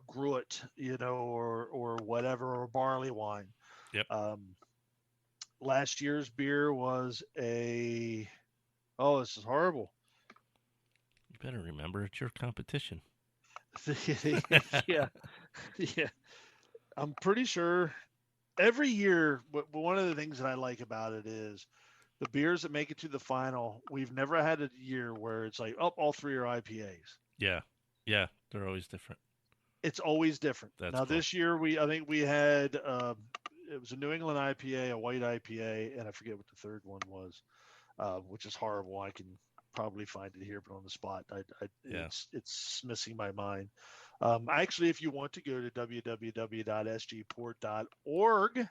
Gruit, or whatever, or barley wine.
Yep.
Last year's beer was this is horrible.
You better remember it's your competition.
yeah. I'm pretty sure every year, one of the things that I like about it is the beers that make it to the final. We've never had a year where it's like, all three are IPAs.
Yeah, they're always different.
It's always different.
That's
now
cool.
This year I think we had it was a New England IPA, a white IPA, and I forget what the third one was, which is horrible. I can probably find it here, but on the spot, it's missing my mind. Actually, if you want to go to www.sjporr.org,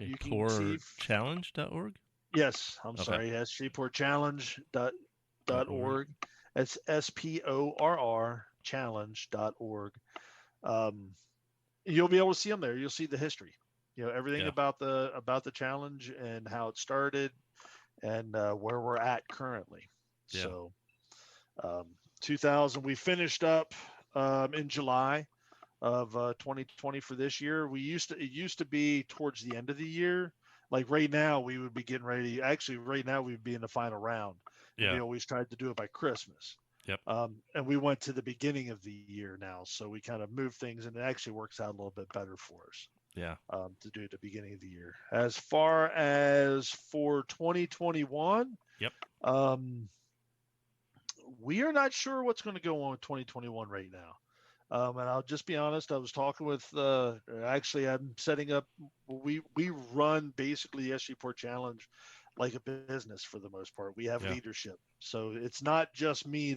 SJPORRchallenge.org?
Yes, I'm sorry, SJPORRchallenge.org. It's SPORR challenge.org. You'll be able to see them there. You'll see the history, everything about the challenge and how it started and where we're at currently.
Yeah.
So 2000, we finished up in July of 2020 for this year. It used to be towards the end of the year. Like right now, we would be getting ready. Actually, right now we would be in the final round.
Yeah.
We always tried to do it by Christmas.
Yep.
And we went to the beginning of the year now, so we kind of moved things, and it actually works out a little bit better for us.
Yeah.
To do it at the beginning of the year. As far as for 2021,
yep.
We are not sure what's going to go on with 2021 right now. And I'll just be honest, I was talking with, actually I'm setting up, we run basically the SJPORR Challenge like a business for the most part. We have leadership. So it's not just me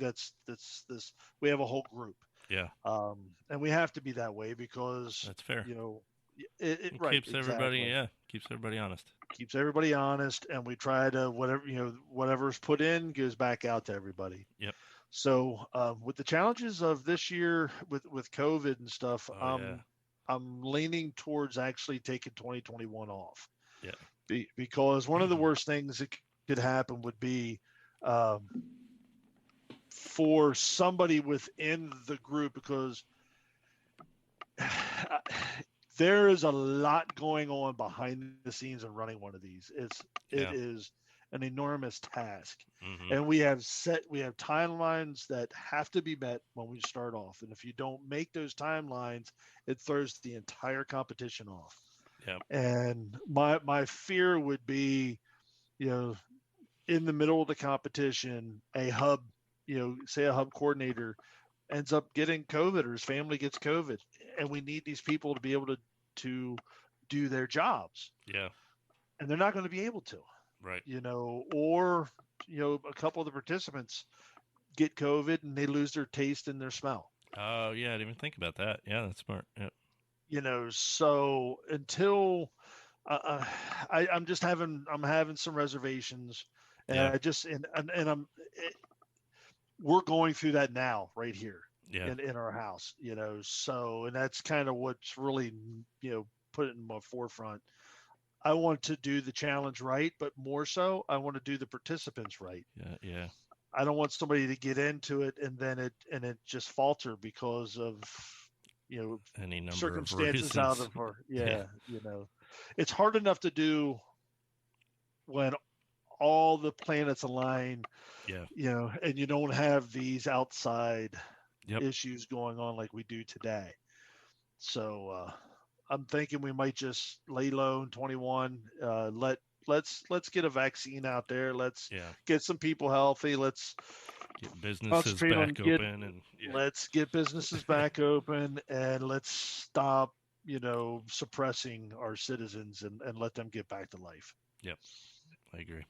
we have a whole group.
Yeah.
And we have to be that way because
that's fair.
It
keeps everybody, keeps everybody honest.
Keeps everybody honest, and we try to whatever's put in goes back out to everybody.
Yep.
So with the challenges of this year with COVID and stuff, I'm leaning towards actually taking 2021 off.
Yeah.
Because one of the worst things that could happen would be for somebody within the group, because there is a lot going on behind the scenes in running one of these. It is an enormous task.
Mm-hmm.
And we have timelines that have to be met when we start off. And if you don't make those timelines, it throws the entire competition off.
Yeah.
And my fear would be, in the middle of the competition, a hub, say a hub coordinator ends up getting COVID or his family gets COVID, and we need these people to be able to do their jobs.
Yeah.
And they're not going to be able to.
Right.
Or a couple of the participants get COVID and they lose their taste and their smell.
Oh yeah, I didn't even think about that. Yeah, that's smart. Yep.
So until I'm having some reservations, and
Yeah.
I just and we're going through that now right here
Yeah.
in our house. So and that's kind of what's really put it in my forefront. I want to do the challenge right, but more so, I want to do the participants right.
Yeah. Yeah.
I don't want somebody to get into it and then it just falter because of you know
Any number of
circumstances out
reasons.
of her.
Yeah.
Yeah, it's hard enough to do when all the planets align,
Yeah.
and you don't have these outside
Yep.
issues going on like we do today. So I'm thinking we might just lay low in 21. Let's get a vaccine out there. Let's
Yeah.
get some people healthy. Let's
Get businesses
concentrate on
back open and yeah.
let's get businesses back open, and let's stop suppressing our citizens, and let them get back to life.
Yep. I agree.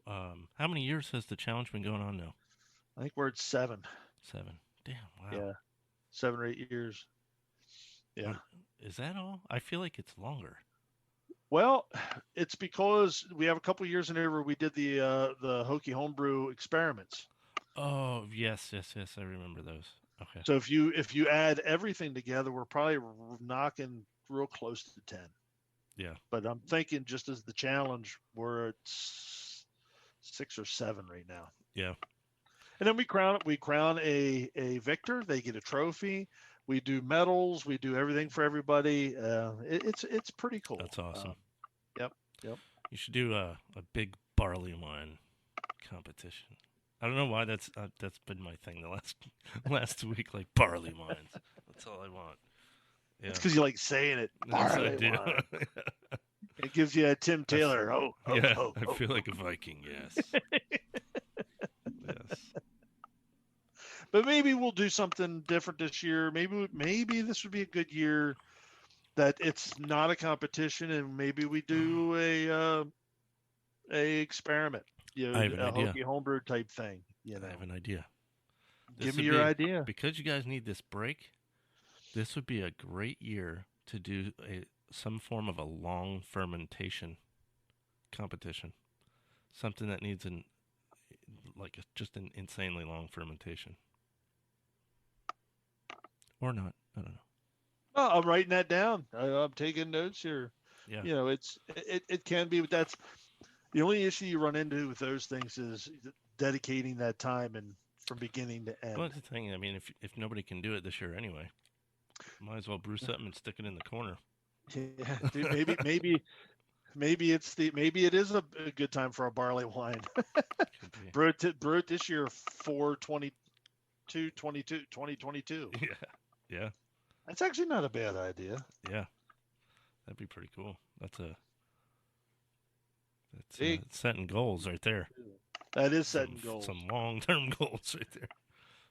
How many years has the challenge been going on now?
I think we're at 7.
7. Damn. Wow.
Yeah, 7 or 8 years. Yeah.
What, is that all? I feel like it's longer.
Well, it's because we have a couple years in there where we did the Hokie homebrew experiments.
Oh yes, yes, yes. I remember those. Okay.
So if you add everything together, we're probably knocking real close to 10.
Yeah.
But I'm thinking just as the challenge, we're at 6 or 7 right now.
Yeah.
And then we crown a victor. They get a trophy. We do medals. We do everything for everybody. It's pretty cool.
That's awesome.
Yep.
You should do a big barley wine competition. I don't know why that's been my thing the last week. Like barley wines. That's all I want. Yeah.
It's because you like saying it.
That's
Barley
I do.
wine. It gives you a Tim Taylor.
Yeah. I feel like a Viking. Yes. Yes.
But maybe we'll do something different this year. Maybe this would be a good year that it's not a competition, and maybe we do a experiment.
I have an
a
idea.
Hokie homebrew type thing.
I have an idea.
Give me your idea.
Because you guys need this break, this would be a great year to do some form of a long fermentation competition. Something that needs just an insanely long fermentation. Or not. I don't know.
Oh, I'm writing that down. I'm taking notes here.
Yeah.
It can be, but that's the only issue you run into with those things is dedicating that time and from beginning to end.
Well, that's the thing. I mean, if nobody can do it this year anyway, might as well brew something and stick it in the corner.
Yeah, dude, maybe it is a good time for a barley wine. brew it this year for 2022.
Yeah.
That's actually not a bad idea.
Yeah. That'd be pretty cool. That's
Big.
Setting goals right there.
That is setting goals.
Some long-term goals right there.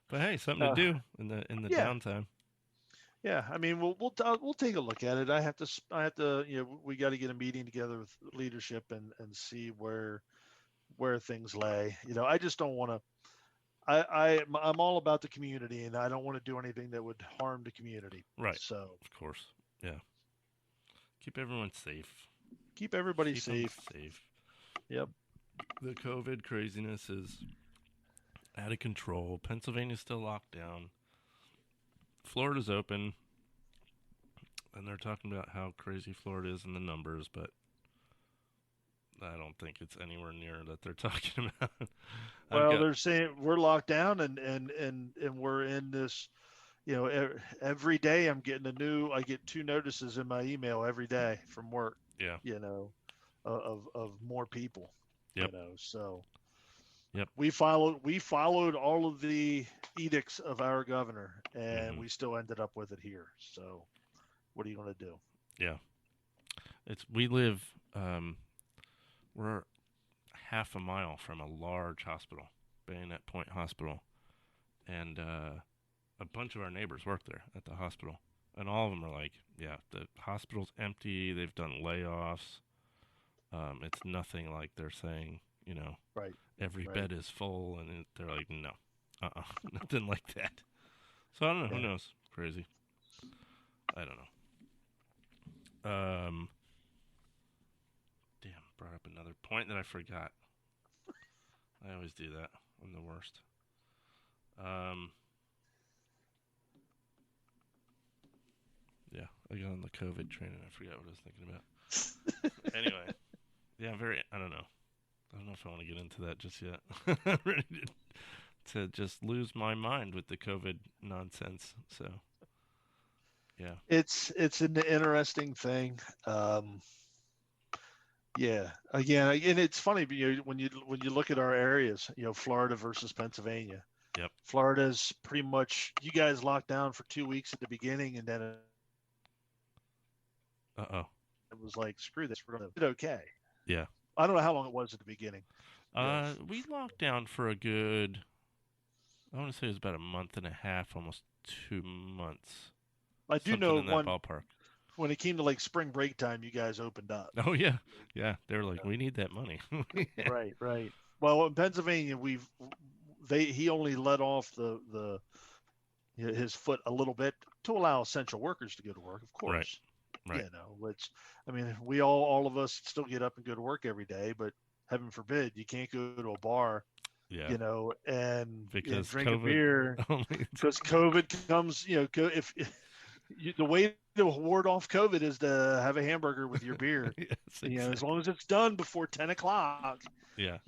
But hey, something to do in the downtime.
Yeah, I mean, we'll take a look at it. I have to, we got to get a meeting together with leadership and see where things lay. I just don't want to. I'm all about the community, and I don't want to do anything that would harm the community.
Right.
So
of course, yeah. Keep everyone safe.
Keep everybody safe. Yep.
The COVID craziness is out of control. Pennsylvania's still locked down. Florida's open, and they're talking about how crazy Florida is in the numbers, but I don't think it's anywhere near that they're talking about.
Well, they're saying we're locked down, and we're in this. Every day I get 2 notices in my email every day from work.
Yeah.
Of more people.
Yep.
So.
Yep.
We followed all of the edicts of our governor, and we still ended up with it here. So, what are you going to do?
Yeah. We live. We're half a mile from a large hospital, Bayonet Point Hospital, and a bunch of our neighbors work there at the hospital, and all of them are like, "Yeah, the hospital's empty. They've done layoffs. It's nothing like they're saying.
Right.
Every bed is full," and they're like, "No, nothing like that." So I don't know. Who
Yeah.
knows? Crazy. I don't know. Damn, brought up another point that I forgot. I always do that. I'm the worst. Yeah, I got on the COVID train and I forgot what I was thinking about. Anyway, yeah, I don't know. I don't know if I want to get into that just yet. I'm ready to just lose my mind with the COVID nonsense. So, yeah.
It's an interesting thing. Yeah, again, and it's funny, when you look at our areas, Florida versus Pennsylvania.
Yep.
Florida's pretty much, you guys locked down for 2 weeks at the beginning, and then
Uh-oh.
it was like, screw this, we're gonna do it okay.
Yeah.
I don't know how long it was at the beginning.
We locked down for a good, I want to say it was about a month and a half, almost 2 months.
I do
Something
know
in that ballpark.
when it came to like spring break time, you guys opened up.
Oh yeah, yeah. They were like, we need that money.
Right. Well, in Pennsylvania, he only let off his foot a little bit to allow essential workers to go to work, of course.
Right.
Which, I mean, we all of us still get up and go to work every day, but heaven forbid you can't go to a bar,
Yeah.
and
Because
drink
COVID
a beer because COVID comes. If the way to ward off COVID is to have a hamburger with your beer.
Yes, exactly.
As long as it's done before 10 o'clock.
Yeah.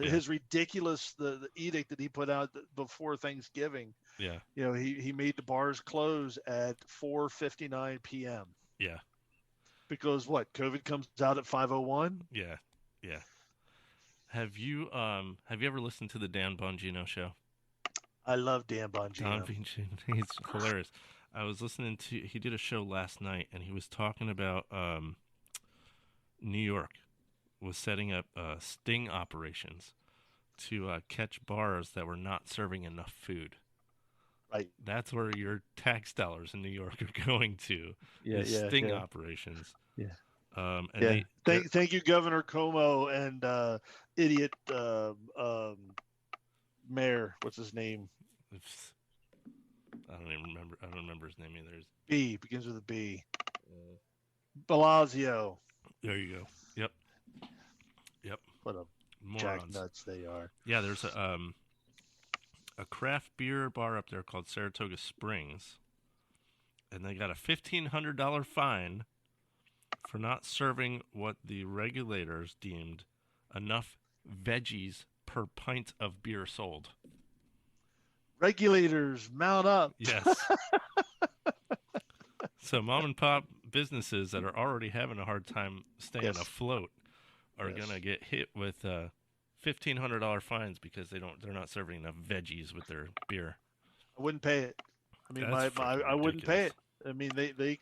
His ridiculous the edict that he put out before Thanksgiving.
Yeah.
He made the bars close at 4:59 p.m.
Yeah.
Because what? COVID comes out at 5:01.
Yeah. Have you ever listened to the Dan Bongino show?
I love Dan Bongino.
Dan Bongino, he's hilarious. I was listening to, he did a show last night, and he was talking about New York was setting up sting operations to catch bars that were not serving enough food.
Right.
That's where your tax dollars in New York are going to. Sting operations.
Yeah. Thank you, Governor Cuomo and idiot mayor. What's his name?
I don't even remember. I don't remember his name either.
B, begins with a B. Blasio.
There you go. Yep.
What a
Morons.
jacknuts they are.
Yeah, there's a craft beer bar up there called Saratoga Springs, and they got a $1,500 fine for not serving what the regulators deemed enough veggies per pint of beer sold.
Regulators, mount up.
Yes. So mom and pop businesses that are already having a hard time staying afloat are gonna get hit with $1,500 fines because they're not serving enough veggies with their beer.
I wouldn't pay it. I mean,
I
wouldn't pay it. I mean, that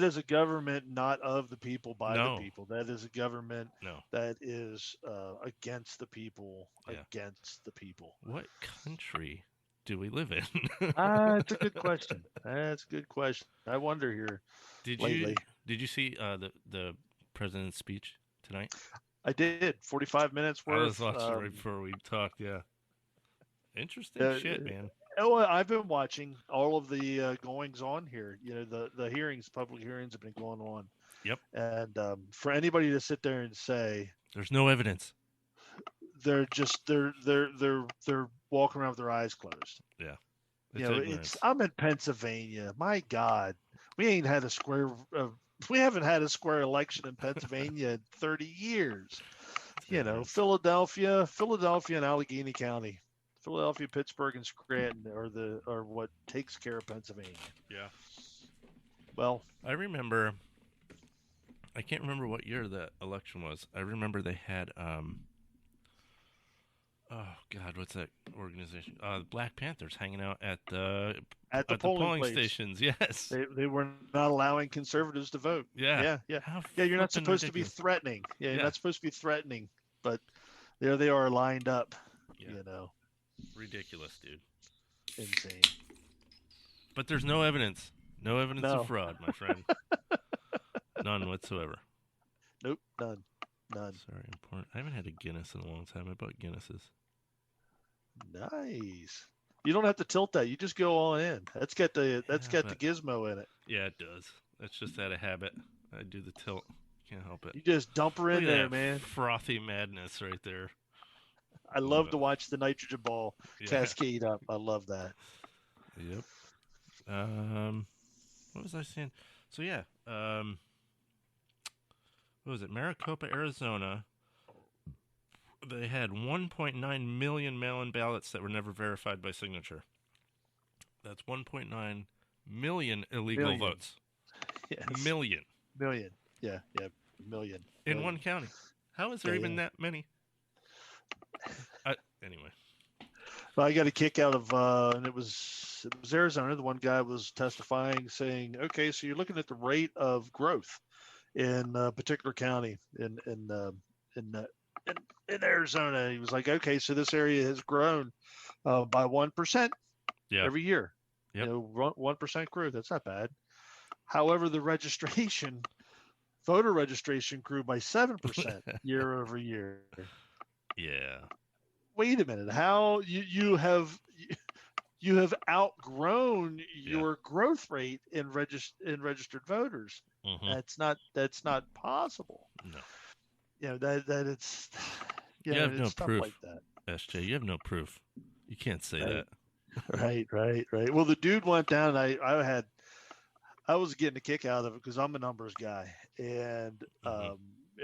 is a government not of the people, by the people. That is a government that is against the people, against the people.
What country do we live in?
It's a good question. That's a good question. I wonder here.
Did you see the president's speech tonight?
I did. 45 minutes worth.
I was watching right before we talked. Yeah. Interesting shit, man.
Oh, I've been watching all of the goings on here. The hearings, public hearings have been going on.
Yep.
And for anybody to sit there and say
there's no evidence,
they're walking around with their eyes closed.
Yeah.
I'm in Pennsylvania. My God, we haven't had a square election in Pennsylvania in 30 years. Philadelphia and Allegheny County. Philadelphia, Pittsburgh, and Scranton are what takes care of Pennsylvania.
Yeah.
Well,
I can't remember what year the election was. I remember they had oh God, what's that organization? Black Panthers hanging out at the polling stations. Yes.
They were not allowing conservatives to vote.
Yeah.
Yeah. You're not supposed to be threatening. Yeah, you're not supposed to be threatening, but there they are lined up.
Yeah. Ridiculous, dude.
Insane.
But there's no evidence. No evidence of fraud, my friend. None whatsoever.
Nope, none.
Sorry, important. I haven't had a Guinness in a long time. I bought Guinnesses.
Nice. You don't have to tilt that. You just go all in. That's got the
but
gizmo in it.
yeah, it does. That's just out of habit. I do the tilt. Can't help it.
You just dump her
Look
in
at
there,
that
man.
frothy madness right there.
I
Love
love
it.
to watch the nitrogen ball
Yeah.
cascade up. I love that.
Yep. What was I saying? So yeah. What was it? Maricopa, Arizona. They had 1.9 million mail-in ballots that were never verified by signature. That's 1.9 million illegal
Million.
votes.
Yes.
Million.
Million. Yeah. Million.
In one county. How is there even that many? Anyway.
Well, I got a kick out of, and it was Arizona. The one guy was testifying, saying, "Okay, so you're looking at the rate of growth in a particular county in Arizona." He was like, "Okay, so this area has grown by 1% every year.
Yep.
1% growth. That's not bad. However, the voter registration grew by 7% year over year."
Yeah.
Wait a minute. How you have outgrown your growth rate in registered voters?
Mm-hmm.
That's not possible.
No.
That it's
you have
it's
no
stuff
proof,
like that.
SJ. You have no proof. You can't say that.
Right. Well, the dude went down. I was getting a kick out of it because I'm a numbers guy, and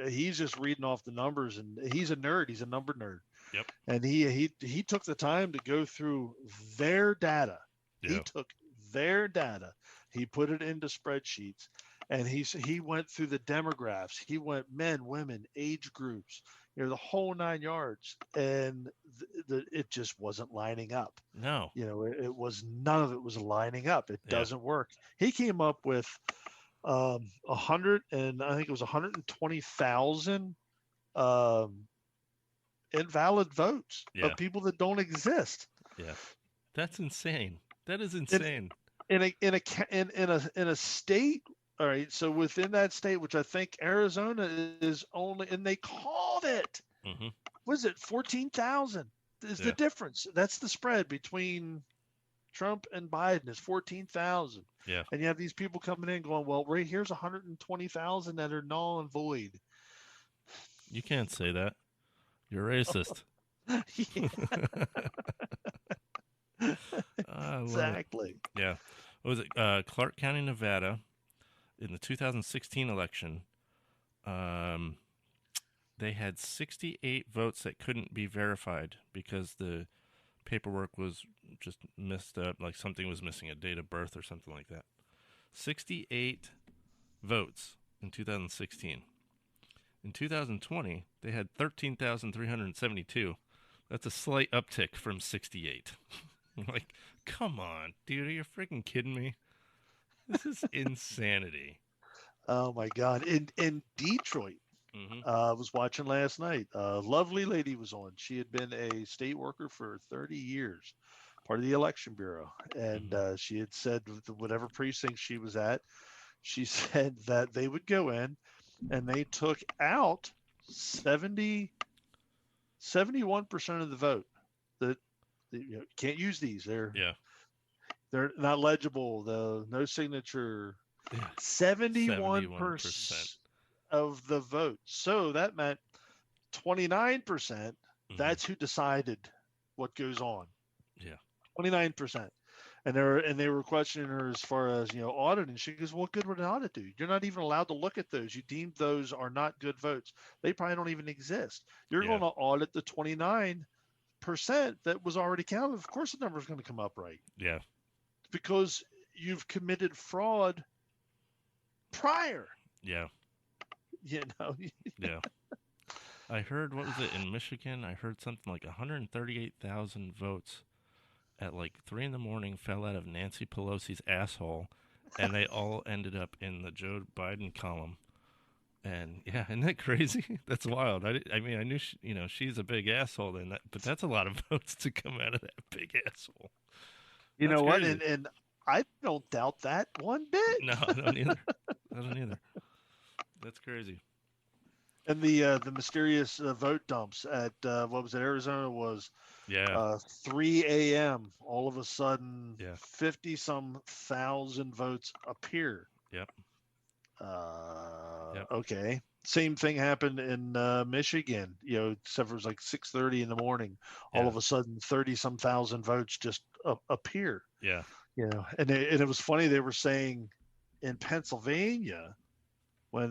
he's just reading off the numbers, and he's a nerd. He's a number nerd.
Yep.
And he took the time to go through their data.
Yeah.
He took their data. He put it into spreadsheets, and he went through the demographics. He went men, women, age groups, the whole 9 yards, and it just wasn't lining up.
No.
It was, none of it was lining up. It doesn't work. He came up with 100, and I think it was 120,000 invalid votes of people that don't exist.
Yeah, that's insane. That is insane.
In a state. All right, so within that state, which I think Arizona is only, and they called it.
Mm-hmm.
Was it 14,000? Is the difference? That's the spread between Trump and Biden is 14,000.
Yeah.
And you have these people coming in going, well, right here's 120,000 that are null and void.
You can't say that. You're racist.
Exactly.
Yeah. What was it? Clark County, Nevada, in the 2016 election, they had 68 votes that couldn't be verified because the paperwork was just messed up, like something was missing, a date of birth or something like that. 68 votes in 2016. In 2020, they had 13,372. That's a slight uptick from 68. Like, come on, dude, are you freaking kidding me? This is insanity.
Oh my God! In Detroit, I was watching last night. A lovely lady was on. She had been a state worker for 30 years, part of the election bureau, and she had said whatever precinct she was at, she said that they would go in and they took out 71% of the vote. That can't use these. They're not legible. No signature. 71% of the vote. So that meant 29%. That's who decided what goes on.
Yeah,
29%. And they were questioning her as far as audit, and she goes, "What good would an audit do? You're not even allowed to look at those. You deemed those are not good votes. They probably don't even exist. You're going to audit the 29% that was already counted. Of course, the number is going to come up right.
Yeah,
because you've committed fraud prior.
Yeah.
Yeah.
I heard, what was it, in Michigan? I heard something like 138,000 votes at like 3 a.m. fell out of Nancy Pelosi's asshole, and they all ended up in the Joe Biden column. And yeah, isn't that crazy? That's wild. I mean, I knew she's a big asshole, but that's a lot of votes to come out of that big asshole.
You know what? And I don't doubt that one bit.
No, I don't either. That's crazy.
And the mysterious vote dumps at what was it? Arizona was
Yeah.
3 a.m. All of a sudden,
Yeah.
50 some thousand votes appear.
Yep. Yep.
Okay. Same thing happened in Michigan. Except it was like 6:30 in the morning. All
Yeah.
of a sudden, 30 some thousand votes just appear.
Yeah.
And it was funny. They were saying in Pennsylvania, when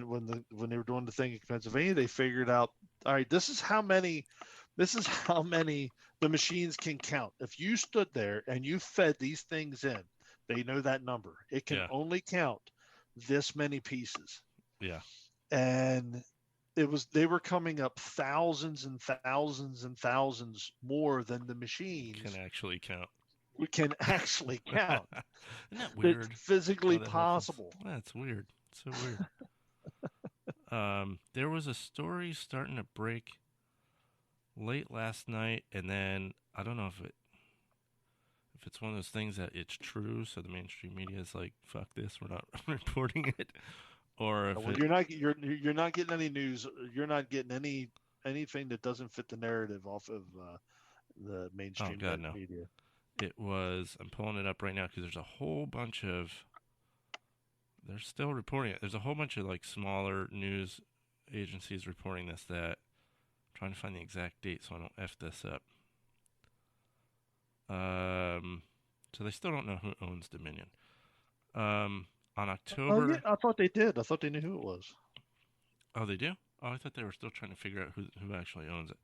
they were doing the thing in Pennsylvania, they figured out, all right, this is how many the machines can count. If you stood there and you fed these things in, they know that number. It can only count this many pieces.
Yeah.
And they were coming up thousands and thousands and thousands more than the machines
Can actually count.
we can actually count.
Isn't that weird?
It's physically possible.
That's weird. It's so weird. There was a story starting to break late last night, and then I don't know if it's one of those things that it's true, so the mainstream media is like, "Fuck this, we're not reporting it," or if
you're not getting any news. You're not getting anything that doesn't fit the narrative off of the mainstream media.
It was. I'm pulling it up right now because there's a whole bunch of. They're still reporting it. There's a whole bunch of like smaller news agencies reporting this. That I'm trying to find the exact date so I don't f this up. So they still don't know who owns Dominion. On October.
Oh yeah, I thought they did. I thought they knew who it was.
Oh, they do? Oh, I thought they were still trying to figure out who actually owns it.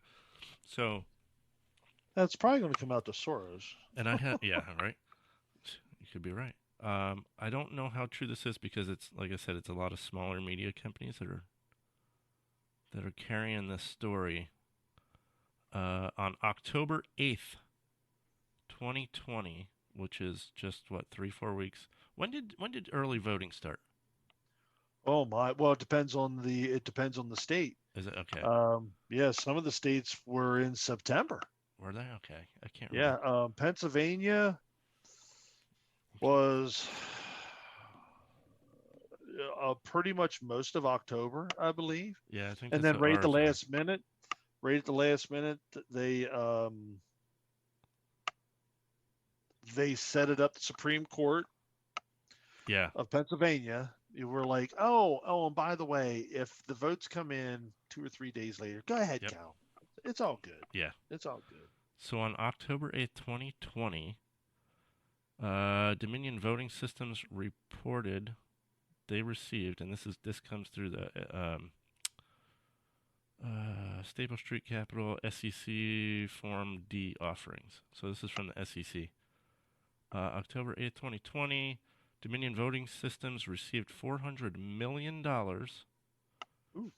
So.
That's probably going to come out to Soros.
And I have, yeah, right. You could be right. I don't know how true this is because it's, like I said, it's a lot of smaller media companies that are carrying this story. On October 8th, 2020, which is just 3-4 weeks. When did early voting start?
Oh my! Well, it depends on the state.
Is it okay?
Yeah, some of the states were in September.
Were they? Okay. I can't remember.
Yeah, Pennsylvania was pretty much most of October, I believe.
Yeah, I think.
And then right at the last minute, they set it up. The Supreme Court of Pennsylvania. You were like, oh, and by the way, if the votes come in 2 or 3 days later, go ahead, count. It's all good.
Yeah.
It's all good.
So on October 8th, 2020, Dominion Voting Systems reported they received, and this comes through the Staple Street Capital SEC Form D offerings. So this is from the SEC. October 8th, 2020, Dominion Voting Systems received $400 million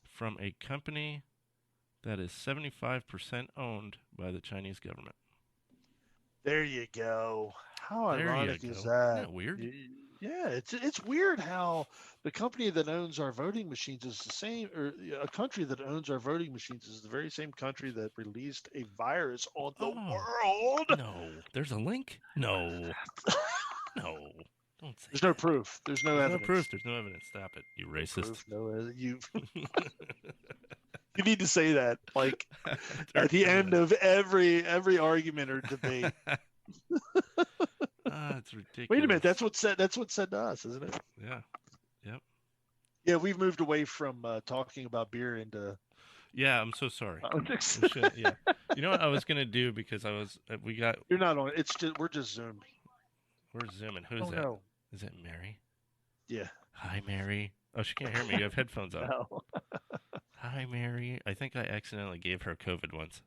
from a company that is 75% owned by the Chinese government.
There you go. How ironic is that?
Isn't that weird?
Yeah, it's weird how the company that owns our voting machines is the same, or a country that owns our voting machines is the very same country that released a virus on the world.
No, there's a link? No. No. Don't say
There's no proof. There's no evidence.
No proof. There's no evidence. Stop it, you racist.
You need to say that, like, at the end of every argument or debate.
It's ridiculous.
Wait a minute. That's what's said to us, isn't it?
Yeah. Yep.
Yeah, we've moved away from talking about beer into.
Yeah, I'm so sorry.
Politics.
Yeah. You know what I was gonna do because we got.
You're not on. We're just zoomed.
We're zooming. Who's that?
No.
Is that Mary?
Yeah.
Hi, Mary. Oh, she can't hear me. You have headphones on.
No.
Hi, Mary. I think I accidentally gave her COVID once.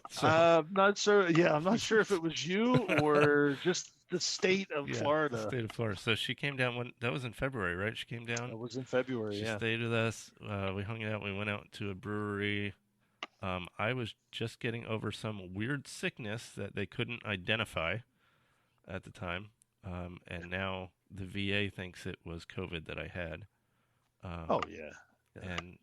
So,
I'm not sure. Yeah, I'm not sure if it was you or just the state of Florida.
The state of Florida. So she came down that was in February, right? She came down.
It was in February.
She stayed with us. We hung out. We went out to a brewery. I was just getting over some weird sickness that they couldn't identify at the time, and now the VA thinks it was COVID that I had.
Oh yeah.
And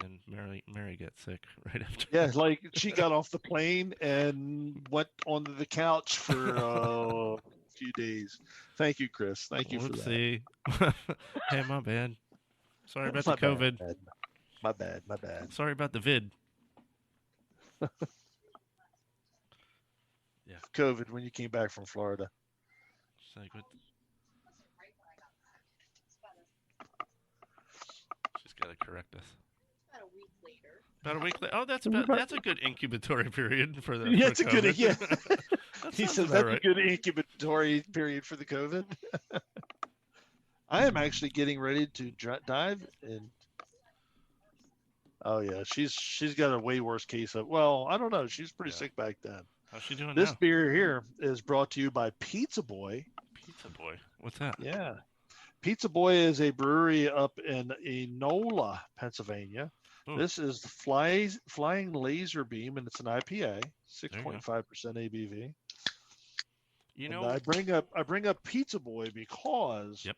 then Mary got sick right after.
Yeah, like she got off the plane and went onto the couch for a few days. Thank you, Chris. Thank you for that.
Hey, my bad. Sorry about the COVID.
My bad. My bad.
Sorry about the vid. Yeah.
COVID when you came back from Florida.
Just like what? She's got to correct us. About a week later. Oh, that's a good incubatory period for the.
Yeah,
for
it's a
COVID.
good. Yeah,
That
he
sounds
says
about
that's
right.
a good incubatory period for the COVID. I am actually getting ready to dive in. Oh yeah, she's got a way worse case of. Well, I don't know. She was pretty sick back then.
How's she doing
This
now?
beer here is brought to you by Pizza Boy.
Pizza Boy. What's that?
Yeah, Pizza Boy is a brewery up in Enola, Pennsylvania.
Ooh.
This is Flying Laser Beam, and it's an IPA, 6.5% ABV.
You
And
know,
I bring up Pizza Boy because
Yep.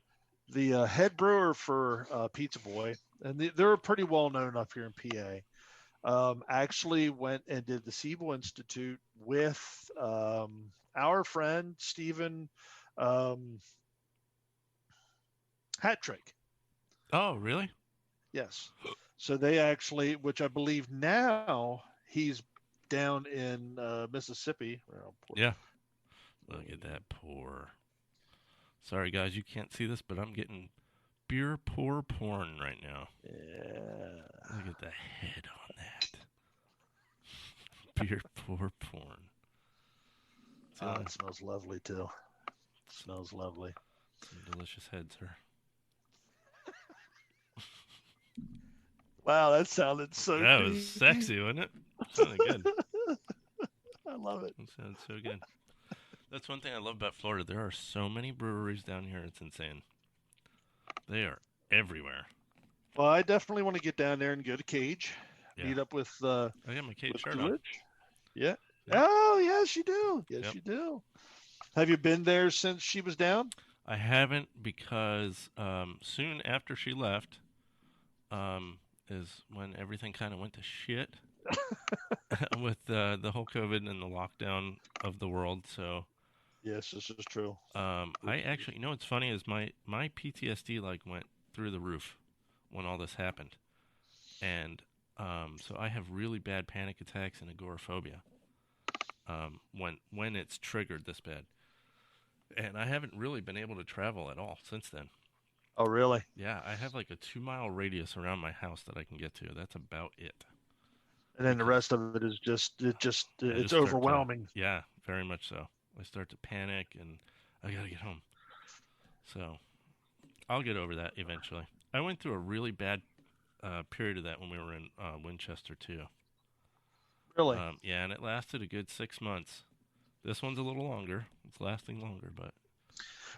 the head brewer for Pizza Boy, and they're pretty well known up here in PA. Actually went and did the Siebel Institute with our friend Stephen Hattrick.
Oh, really?
Yes. So they actually, which I believe now he's down in Mississippi.
Yeah. Look at that pour. Sorry, guys, you can't see this, but I'm getting beer pour porn right now.
Yeah.
Look at the head on that. Beer pour porn.
It smells lovely, too. It smells lovely.
Some delicious heads, sir.
Wow, that sounded so good.
That was sexy, wasn't it? Sounded good.
I love it.
That sounded so good. That's one thing I love about Florida. There are so many breweries down here. It's insane. They are everywhere.
Well, I definitely want to get down there and go to Cage.
Yeah.
Meet up with
I got my Cage shirt on.
Coolidge. Yeah.
Yeah.
Oh, yes, you do. Yes,
Yep.
you do. Have you been there since she was down?
I haven't because soon after she left is when everything kind of went to shit with the whole COVID and the lockdown of the world. So
Yes, this is true.
I actually, you know what's funny is my PTSD like went through the roof when all this happened. And so I have really bad panic attacks and agoraphobia when it's triggered this bad. And I haven't really been able to travel at all since then.
Oh, really?
Yeah, I have like a 2-mile radius around my house that I can get to. That's about it.
And then the rest of it is it's
start
overwhelming.
Yeah, very much so. I start to panic and I gotta get home. So I'll get over that eventually. I went through a really bad period of that when we were in Winchester too.
Really?
Yeah, and it lasted a good 6 months. This one's a little longer. It's lasting longer, but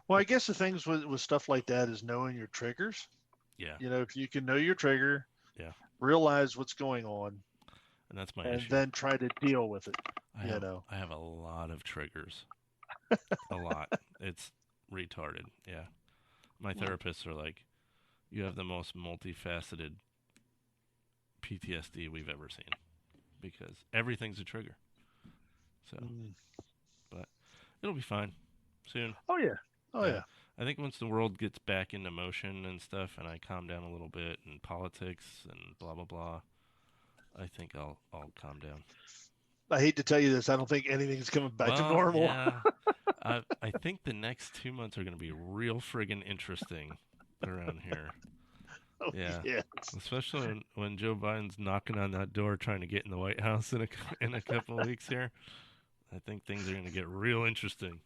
Well, I guess the things with stuff like that is knowing your triggers.
yeah.
You know, if you can know your trigger,
Yeah.
realize what's going on,
And that's my
and
issue.
then try to deal with it.
I have a lot of triggers. A lot. It's retarded. Yeah. My therapists are like, you have the most multifaceted PTSD we've ever seen because everything's a trigger. So, but it'll be fine soon.
Oh yeah. Oh yeah.
I think once the world gets back into motion and stuff, and I calm down a little bit, and politics and blah blah blah, I think I'll calm down.
I hate to tell you this. I don't think anything's coming back to normal.
Yeah. I think the next 2 months are going to be real friggin' interesting around here.
Oh,
Yeah.
yes.
Especially when Joe Biden's knocking on that door trying to get in the White House in a couple of weeks here. I think things are going to get real interesting.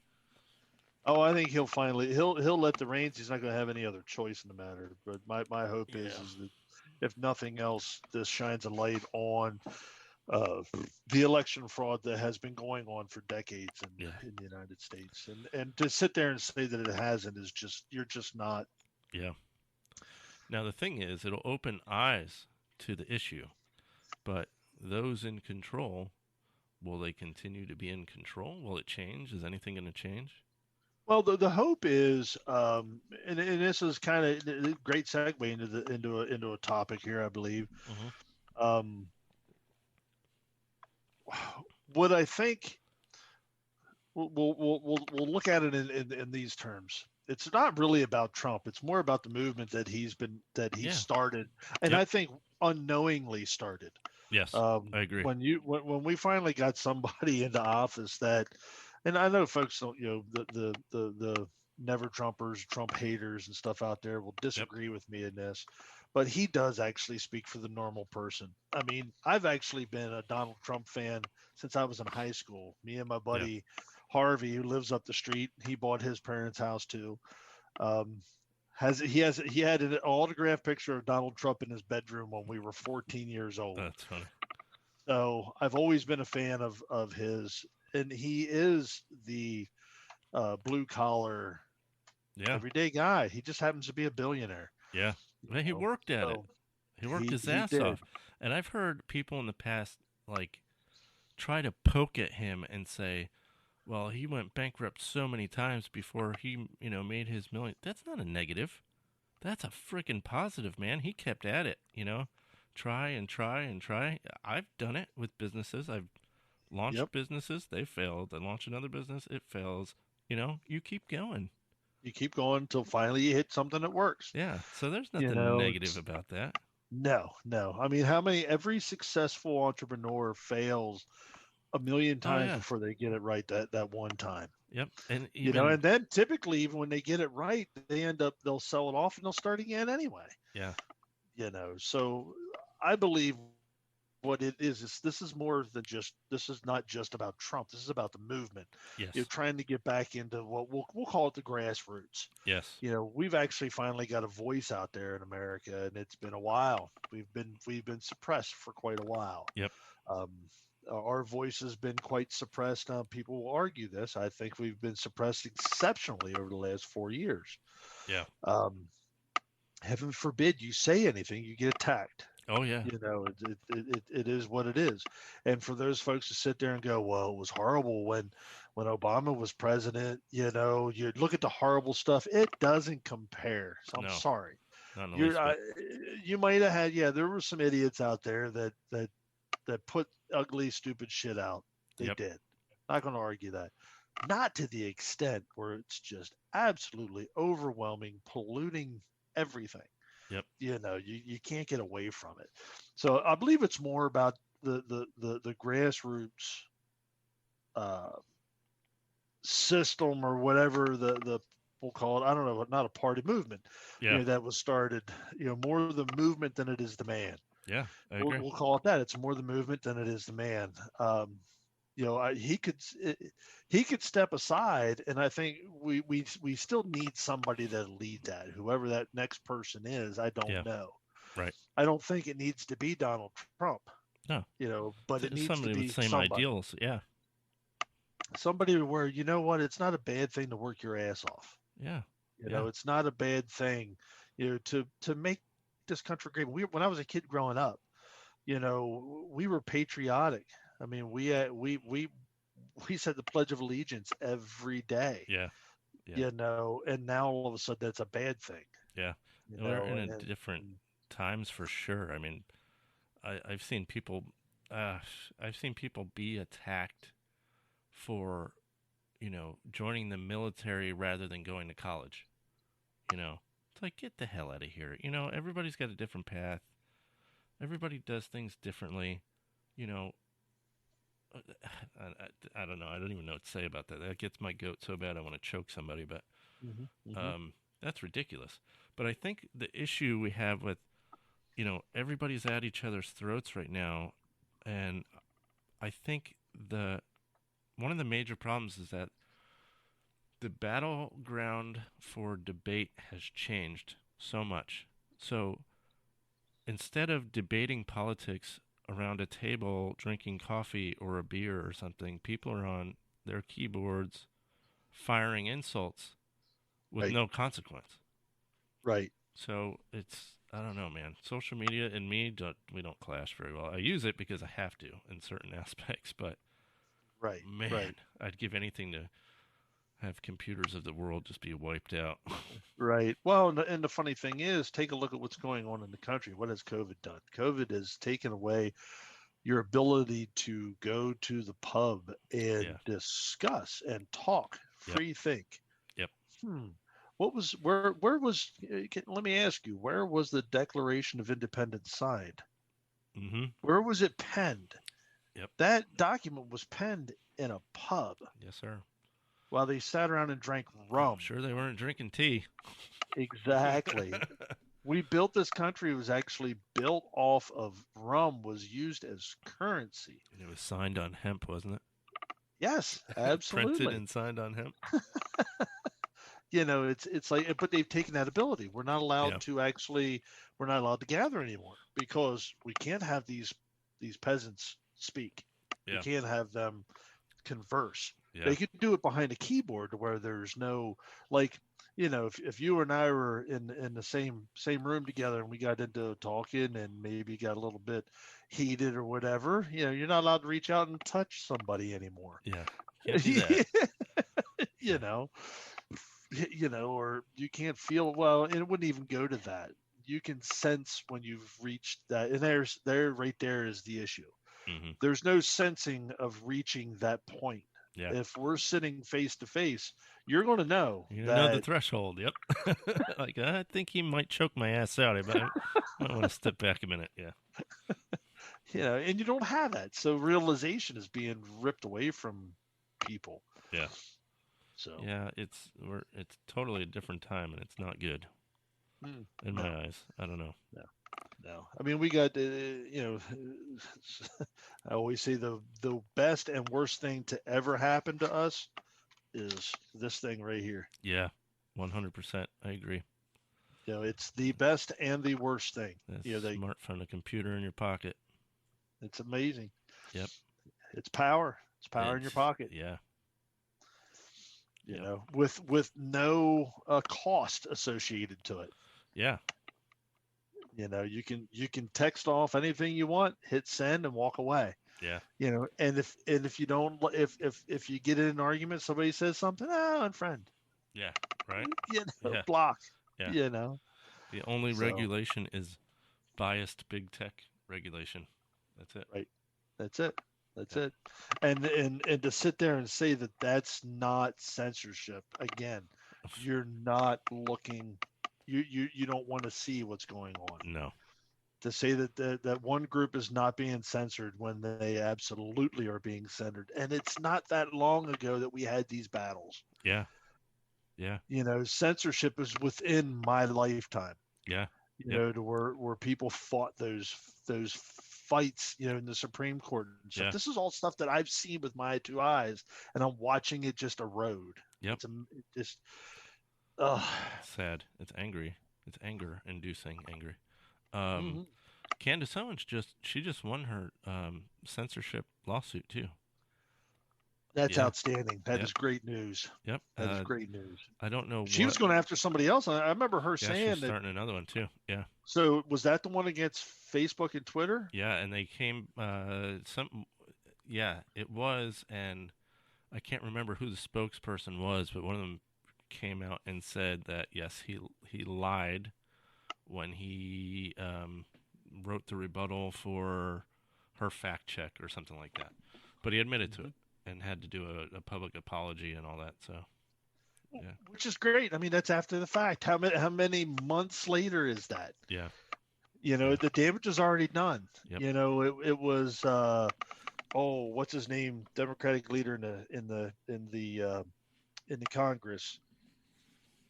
Oh, I think he'll let the reins. He's not going to have any other choice in the matter. But my hope is that if nothing else, this shines a light on the election fraud that has been going on for decades in the United States. And to sit there and say that it hasn't is you're just not.
Yeah. Now, the thing is, it'll open eyes to the issue, but those in control, will they continue to be in control? Will it change? Is anything going to change?
Well, the hope is, and this is kind of a great segue into a topic here, I believe.
Mm-hmm.
What I think we'll look at it in these terms. It's not really about Trump. It's more about the movement that he's started. And I think unknowingly started.
Yes, I agree.
When we finally got somebody into office that, and I know folks don't, the never Trumpers, Trump haters and stuff out there will
Yep.
disagree with me in this, but he does actually speak for the normal person. I mean, I've actually been a Donald Trump fan since I was in high school. Me and my
Yeah.
buddy Harvey, who lives up the street, he bought his parents' house too. Um, he had an autographed picture of Donald Trump in his bedroom when we were 14 years old.
That's funny.
So I've always been a fan of his, and he is the blue collar,
Yeah.
everyday guy. He just happens to be a billionaire.
Yeah. Well, he worked at it. He worked his ass off. And I've heard people in the past like try to poke at him and say, well, he went bankrupt so many times before he, made his million. That's not a negative. That's a freaking positive, man. He kept at it, try and try and try. I've done it with businesses. I've launched businesses. They failed. I launch another business. It fails. You keep going.
You keep going until finally you hit something that works.
Yeah. So there's nothing negative about that.
No. I mean, every successful entrepreneur fails a million times before they get it right that one time.
Yep. And
and then typically even when they get it right, they'll sell it off and they'll start again anyway.
Yeah.
So I believe what it is this is not just about Trump. This is about the movement.
Yes.
You're trying to get back into what we'll call it the grassroots.
Yes.
We've actually finally got a voice out there in America, and it's been a while. We've been suppressed for quite a while.
Yep.
Our voice has been quite suppressed. Now, people will argue this. I think we've been suppressed exceptionally over the last 4 years.
Yeah.
Heaven forbid you say anything, you get attacked.
Oh yeah.
It is what it is. And for those folks to sit there and go, well, it was horrible when Obama was president, you look at the horrible stuff. It doesn't compare. So I'm sorry. You might have had, there were some idiots out there that put ugly, stupid shit out. They did. Not going to argue that. Not to the extent where it's just absolutely overwhelming, polluting everything.
Yep.
You can't get away from it. So I believe it's more about the grassroots system or whatever the we'll call it. I don't know, not a party movement.
Yeah.
That was started. More the movement than it is the man.
Yeah, I agree.
We'll call it that. It's more the movement than it is the man. He could step aside, and I think we still need somebody to lead that. Whoever that next person is, I don't know.
Right.
I don't think it needs to be Donald Trump.
No.
But it needs
somebody
to be
with the same ideals. Yeah.
Somebody where it's not a bad thing to work your ass off.
Yeah.
It's not a bad thing, to make this country great. When I was a kid growing up, we were patriotic. I mean, we said the Pledge of Allegiance every day.
Yeah.
And now all of a sudden that's a bad thing.
Yeah. We're in different times for sure. I mean, I've seen people be attacked for, joining the military rather than going to college. It's like, get the hell out of here. Everybody's got a different path. Everybody does things differently. I don't know. I don't even know what to say about that. That gets my goat so bad I want to choke somebody, but that's ridiculous. But I think the issue we have with, everybody's at each other's throats right now, and I think one of the major problems is that the battleground for debate has changed so much. So instead of debating politics around a table, drinking coffee or a beer or something, people are on their keyboards firing insults with no consequence.
Right.
So I don't know, man. Social media and me, we don't clash very well. I use it because I have to in certain aspects, but man, I'd give anything to have computers of the world just be wiped out.
Right. Well, and the funny thing is, take a look at what's going on in the country. What has COVID done? COVID has taken away your ability to go to the pub and discuss and talk, free think.
Yep.
where was? Let me ask you, where was the Declaration of Independence signed?
Mm-hmm.
Where was it penned?
Yep.
That document was penned in a pub
Yes, sir.
while they sat around and drank
I'm
rum.
sure they weren't drinking tea.
Exactly. We built this country. It was actually built off of rum, was used as currency.
And it was signed on hemp, wasn't it?
Yes, absolutely.
Printed and signed on hemp.
It's like, but they've taken that ability. We're not allowed
Yeah.
to actually, we're not allowed to gather anymore because we can't have these peasants speak.
Yeah.
We can't have them converse.
Yeah.
They could do it behind a keyboard where there's no, like, if you and I were in the same room together and we got into talking and maybe got a little bit heated or whatever, you're not allowed to reach out and touch somebody anymore.
Yeah. Can't do that.
Or you can't feel, well, and it wouldn't even go to that. You can sense when you've reached that, and right there is the issue.
Mm-hmm.
There's no sensing of reaching that point.
Yeah.
If we're sitting face to face, you're going to know
You know the threshold. Yep. Like, I think he might choke my ass out. But I might want to step back a minute. Yeah.
And you don't have that. So realization is being ripped away from people.
Yeah.
So
yeah, it's totally a different time, and it's not good in my eyes. I don't know.
No. I mean, we got, I always say the best and worst thing to ever happen to us is this thing right here.
Yeah, 100%. I agree.
It's the best and the worst thing.
That smartphone, a computer in your pocket.
It's amazing.
Yep.
It's power. It's power in your pocket.
Yeah.
With no cost associated to it.
Yeah.
You can text off anything you want, hit send, and walk away.
Yeah.
And if you don't, if you get in an argument, somebody says something, unfriend.
Yeah. Right.
Yeah. Block.
Yeah. The only regulation is biased big tech regulation. That's it.
Right. That's it. That's it. And to sit there and say that that's not censorship, again, you're not looking. You don't want to see what's going on.
No.
To say that one group is not being censored when they absolutely are being censored, and it's not that long ago that we had these battles.
Yeah. Yeah.
Censorship is within my lifetime.
Yeah.
To where people fought those fights, in the Supreme Court and stuff.
Yeah.
This is all stuff that I've seen with my two eyes, and I'm watching it just erode.
Yep.
It's
sad. It's angry. It's anger-inducing angry. Candace Owens just won her censorship lawsuit too.
That's outstanding. That is great news.
Yep.
That is great news.
I don't know.
She was going after somebody else. I remember her saying
she's starting another one too. Yeah.
So was that the one against Facebook and Twitter?
Yeah, and they came Yeah, it was, and I can't remember who the spokesperson was, but one of them came out and said that yes, he lied when he wrote the rebuttal for her fact check or something like that. But he admitted to it and had to do a public apology and all that. So, yeah.
Which is great. I mean, that's after the fact. How many months later is that?
Yeah.
The damage is already done.
Yep.
It was what's his name? Democratic leader in the Congress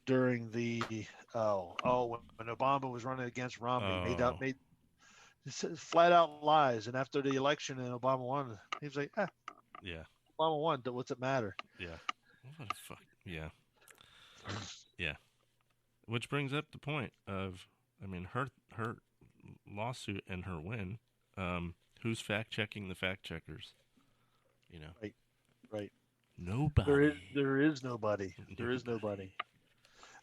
during the when Obama was running against Romney, made flat out lies, and after the election and Obama won, he was like,
yeah,
Obama won. What's it matter?
Yeah. What the fuck? Yeah. Yeah. Which brings up the point of, I mean, her lawsuit and her win. Who's fact checking the fact checkers?
Right.
Nobody.
There is nobody. There is nobody.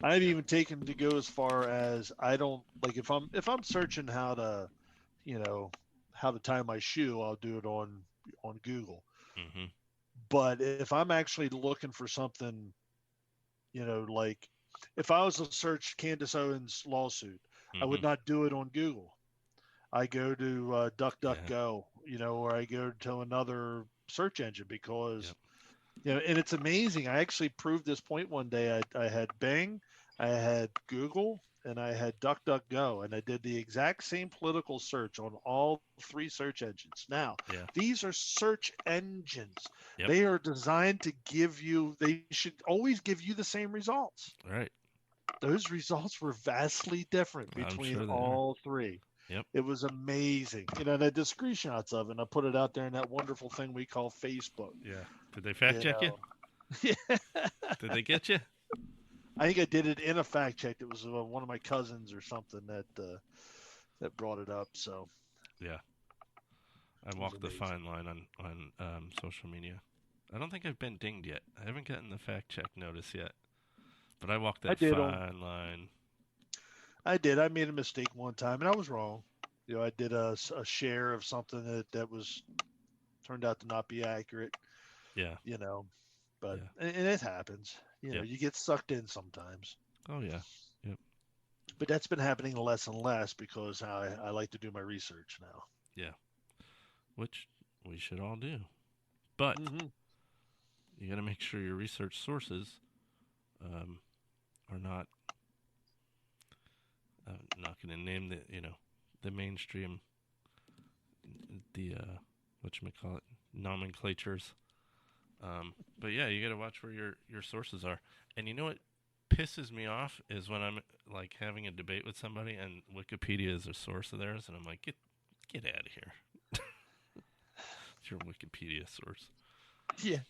I've even taken to go as far as I don't like if I'm searching how to tie my shoe, I'll do it on Google.
Mm-hmm.
But if I'm actually looking for something, like if I was to search Candace Owens lawsuit, I would not do it on Google. I go to DuckDuckGo, or I go to another search engine because, and it's amazing. I actually proved this point one day. I had Bing, I had Google, and I had DuckDuckGo, and I did the exact same political search on all three search engines. Now,
Yeah.
these are search engines.
Yep.
They are designed to give you, they should always give you the same results.
Right.
Those results were vastly different
I'm
between
sure they are.
all three.
Yep.
It was amazing. And I did screenshots of it, and I put it out there in that wonderful thing we call Facebook.
Yeah. Did they fact check you?
Yeah.
Did they get you?
I think I did it in a fact check. It was one of my cousins or something that brought it up. So
Yeah. I walked the fine line on social media. I don't think I've been dinged yet. I haven't gotten the fact check notice yet. But I walked that fine line.
I did. I made a mistake one time, and I was wrong. I did a share of something that was turned out to not be accurate.
Yeah.
But and it happens. You get sucked in sometimes.
Oh yeah. Yep.
But that's been happening less and less because I like to do my research now.
Yeah. Which we should all do. But you got to make sure your research sources are not. I'm not going to name the mainstream, the whatchamacallit, nomenclatures. But yeah, you got to watch where your sources are. And you know what pisses me off is when I'm like having a debate with somebody and Wikipedia is a source of theirs, and I'm like, get out of here. It's your Wikipedia source.
Yeah.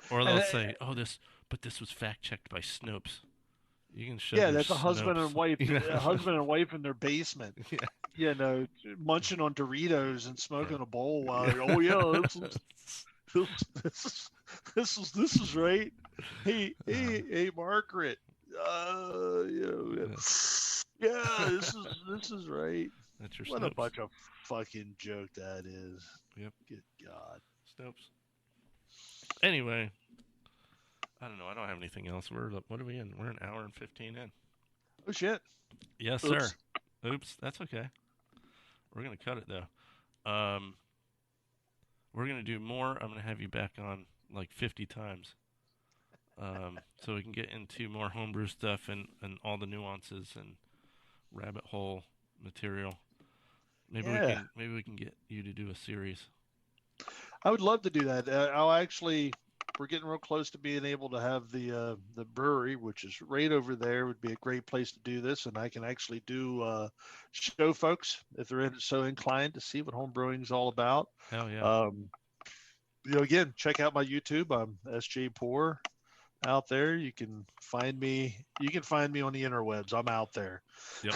Or they'll say, this was fact checked by Snopes. You can show.
Yeah, that's a husband and wife, a husband and wife in their basement.
Yeah.
Munching on Doritos and smoking a bowl while this is right. Hey, Margaret. This is right.
That's your
What
Snopes.
a bunch of fucking joke that is.
Yep.
Good God.
Snopes. Anyway, I don't know. I don't have anything else. What are we in? We're an hour and 15 in.
Oh shit.
Yes,
Oops.
sir. Oops. That's okay. We're gonna cut it though. We're gonna do more. I'm gonna have you back on like 50 times. So we can get into more homebrew stuff and all the nuances and rabbit hole material. Maybe we can get you to do a series.
I would love to do that. We're getting real close to being able to have the brewery, which is right over there. Would be a great place to do this, and I can actually do show folks if they're so inclined to see what home brewing is all about.
Hell yeah.
Again, check out my YouTube. I'm SJPORR out there. You can find me. You can find me on the interwebs. I'm out there.
Yep.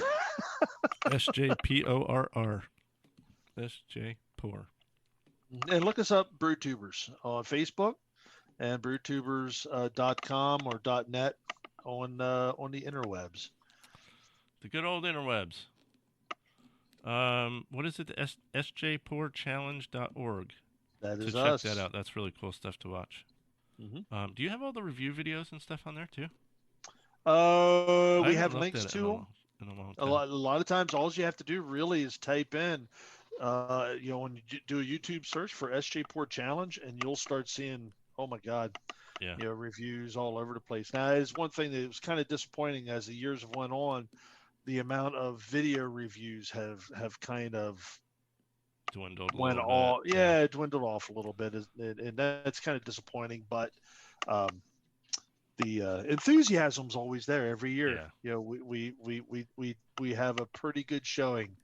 SJPORR. SJPORR.
And look us up, BrewTubers, on Facebook, and brewtubers.com or .net on the interwebs.
The good old interwebs. What is it? The SJPORRchallenge.org.
That is
so
us.
Check that out. That's really cool stuff to watch.
Mm-hmm.
Do you have all the review videos and stuff on there too?
We have links to them. A lot of times, all you have to do really is type in, when you do a YouTube search for SJPORR Challenge, and you'll start seeing, oh my God, reviews all over the place. Now, it's one thing that was kind of disappointing as the years went on. The amount of video reviews have kind of
dwindled.
It dwindled off a little bit, and that's kind of disappointing. But the enthusiasm's always there every year.
Yeah.
We have a pretty good showing,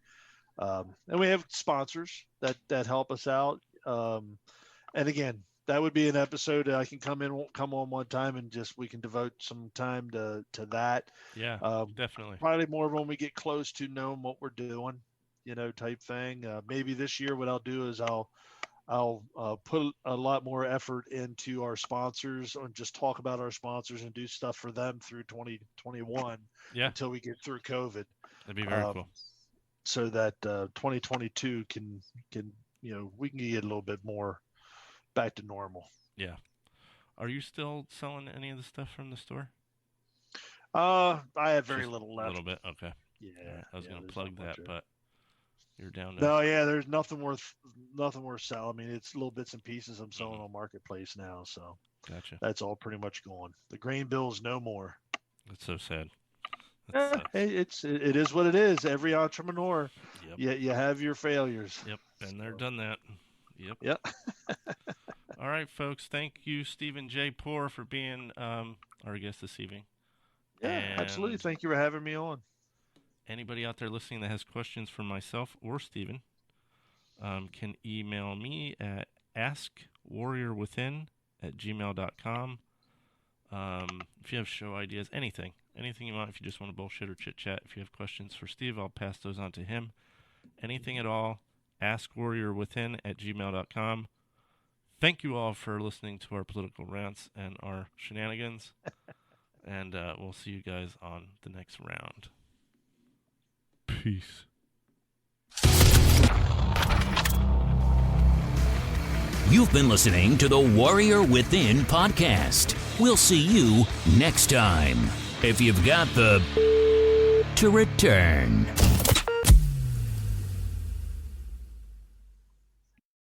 and we have sponsors that help us out. And again, that would be an episode that I can come on one time and we can devote some time to that.
Yeah, definitely.
Probably more when we get close to knowing what we're doing, type thing. Maybe this year what I'll do is I'll put a lot more effort into our sponsors and just talk about our sponsors and do stuff for them through 2021 until we get through COVID.
That'd be very cool.
So that 2022 can we can get a little bit more back to normal.
Yeah. Are you still selling any of the stuff from the store?
I have very little left.
A little bit. Okay.
Yeah.
Right. I was going to plug that, but you're down to.
No, there's nothing worth selling. I mean, it's little bits and pieces I'm selling on Marketplace now, so
gotcha.
That's all pretty much gone. The grain bill is no more.
That's so sad.
It is what it is. Every entrepreneur, you have your failures.
Yep, been there, done that.
Yep.
All right, folks. Thank you, Stephen SJPORR, for being our guest this evening.
Yeah, absolutely. Thank you for having me on.
Anybody out there listening that has questions for myself or Stephen can email me at askwarriorwithin@gmail.com. If you have show ideas, anything you want, if you just want to bullshit or chit chat, if you have questions for Steve, I'll pass those on to him. Anything at all, askwarriorwithin@gmail.com. Thank you all for listening to our political rants and our shenanigans. And we'll see you guys on the next round. Peace.
You've been listening to the Warrior Within podcast. We'll see you next time. If you've got the to return.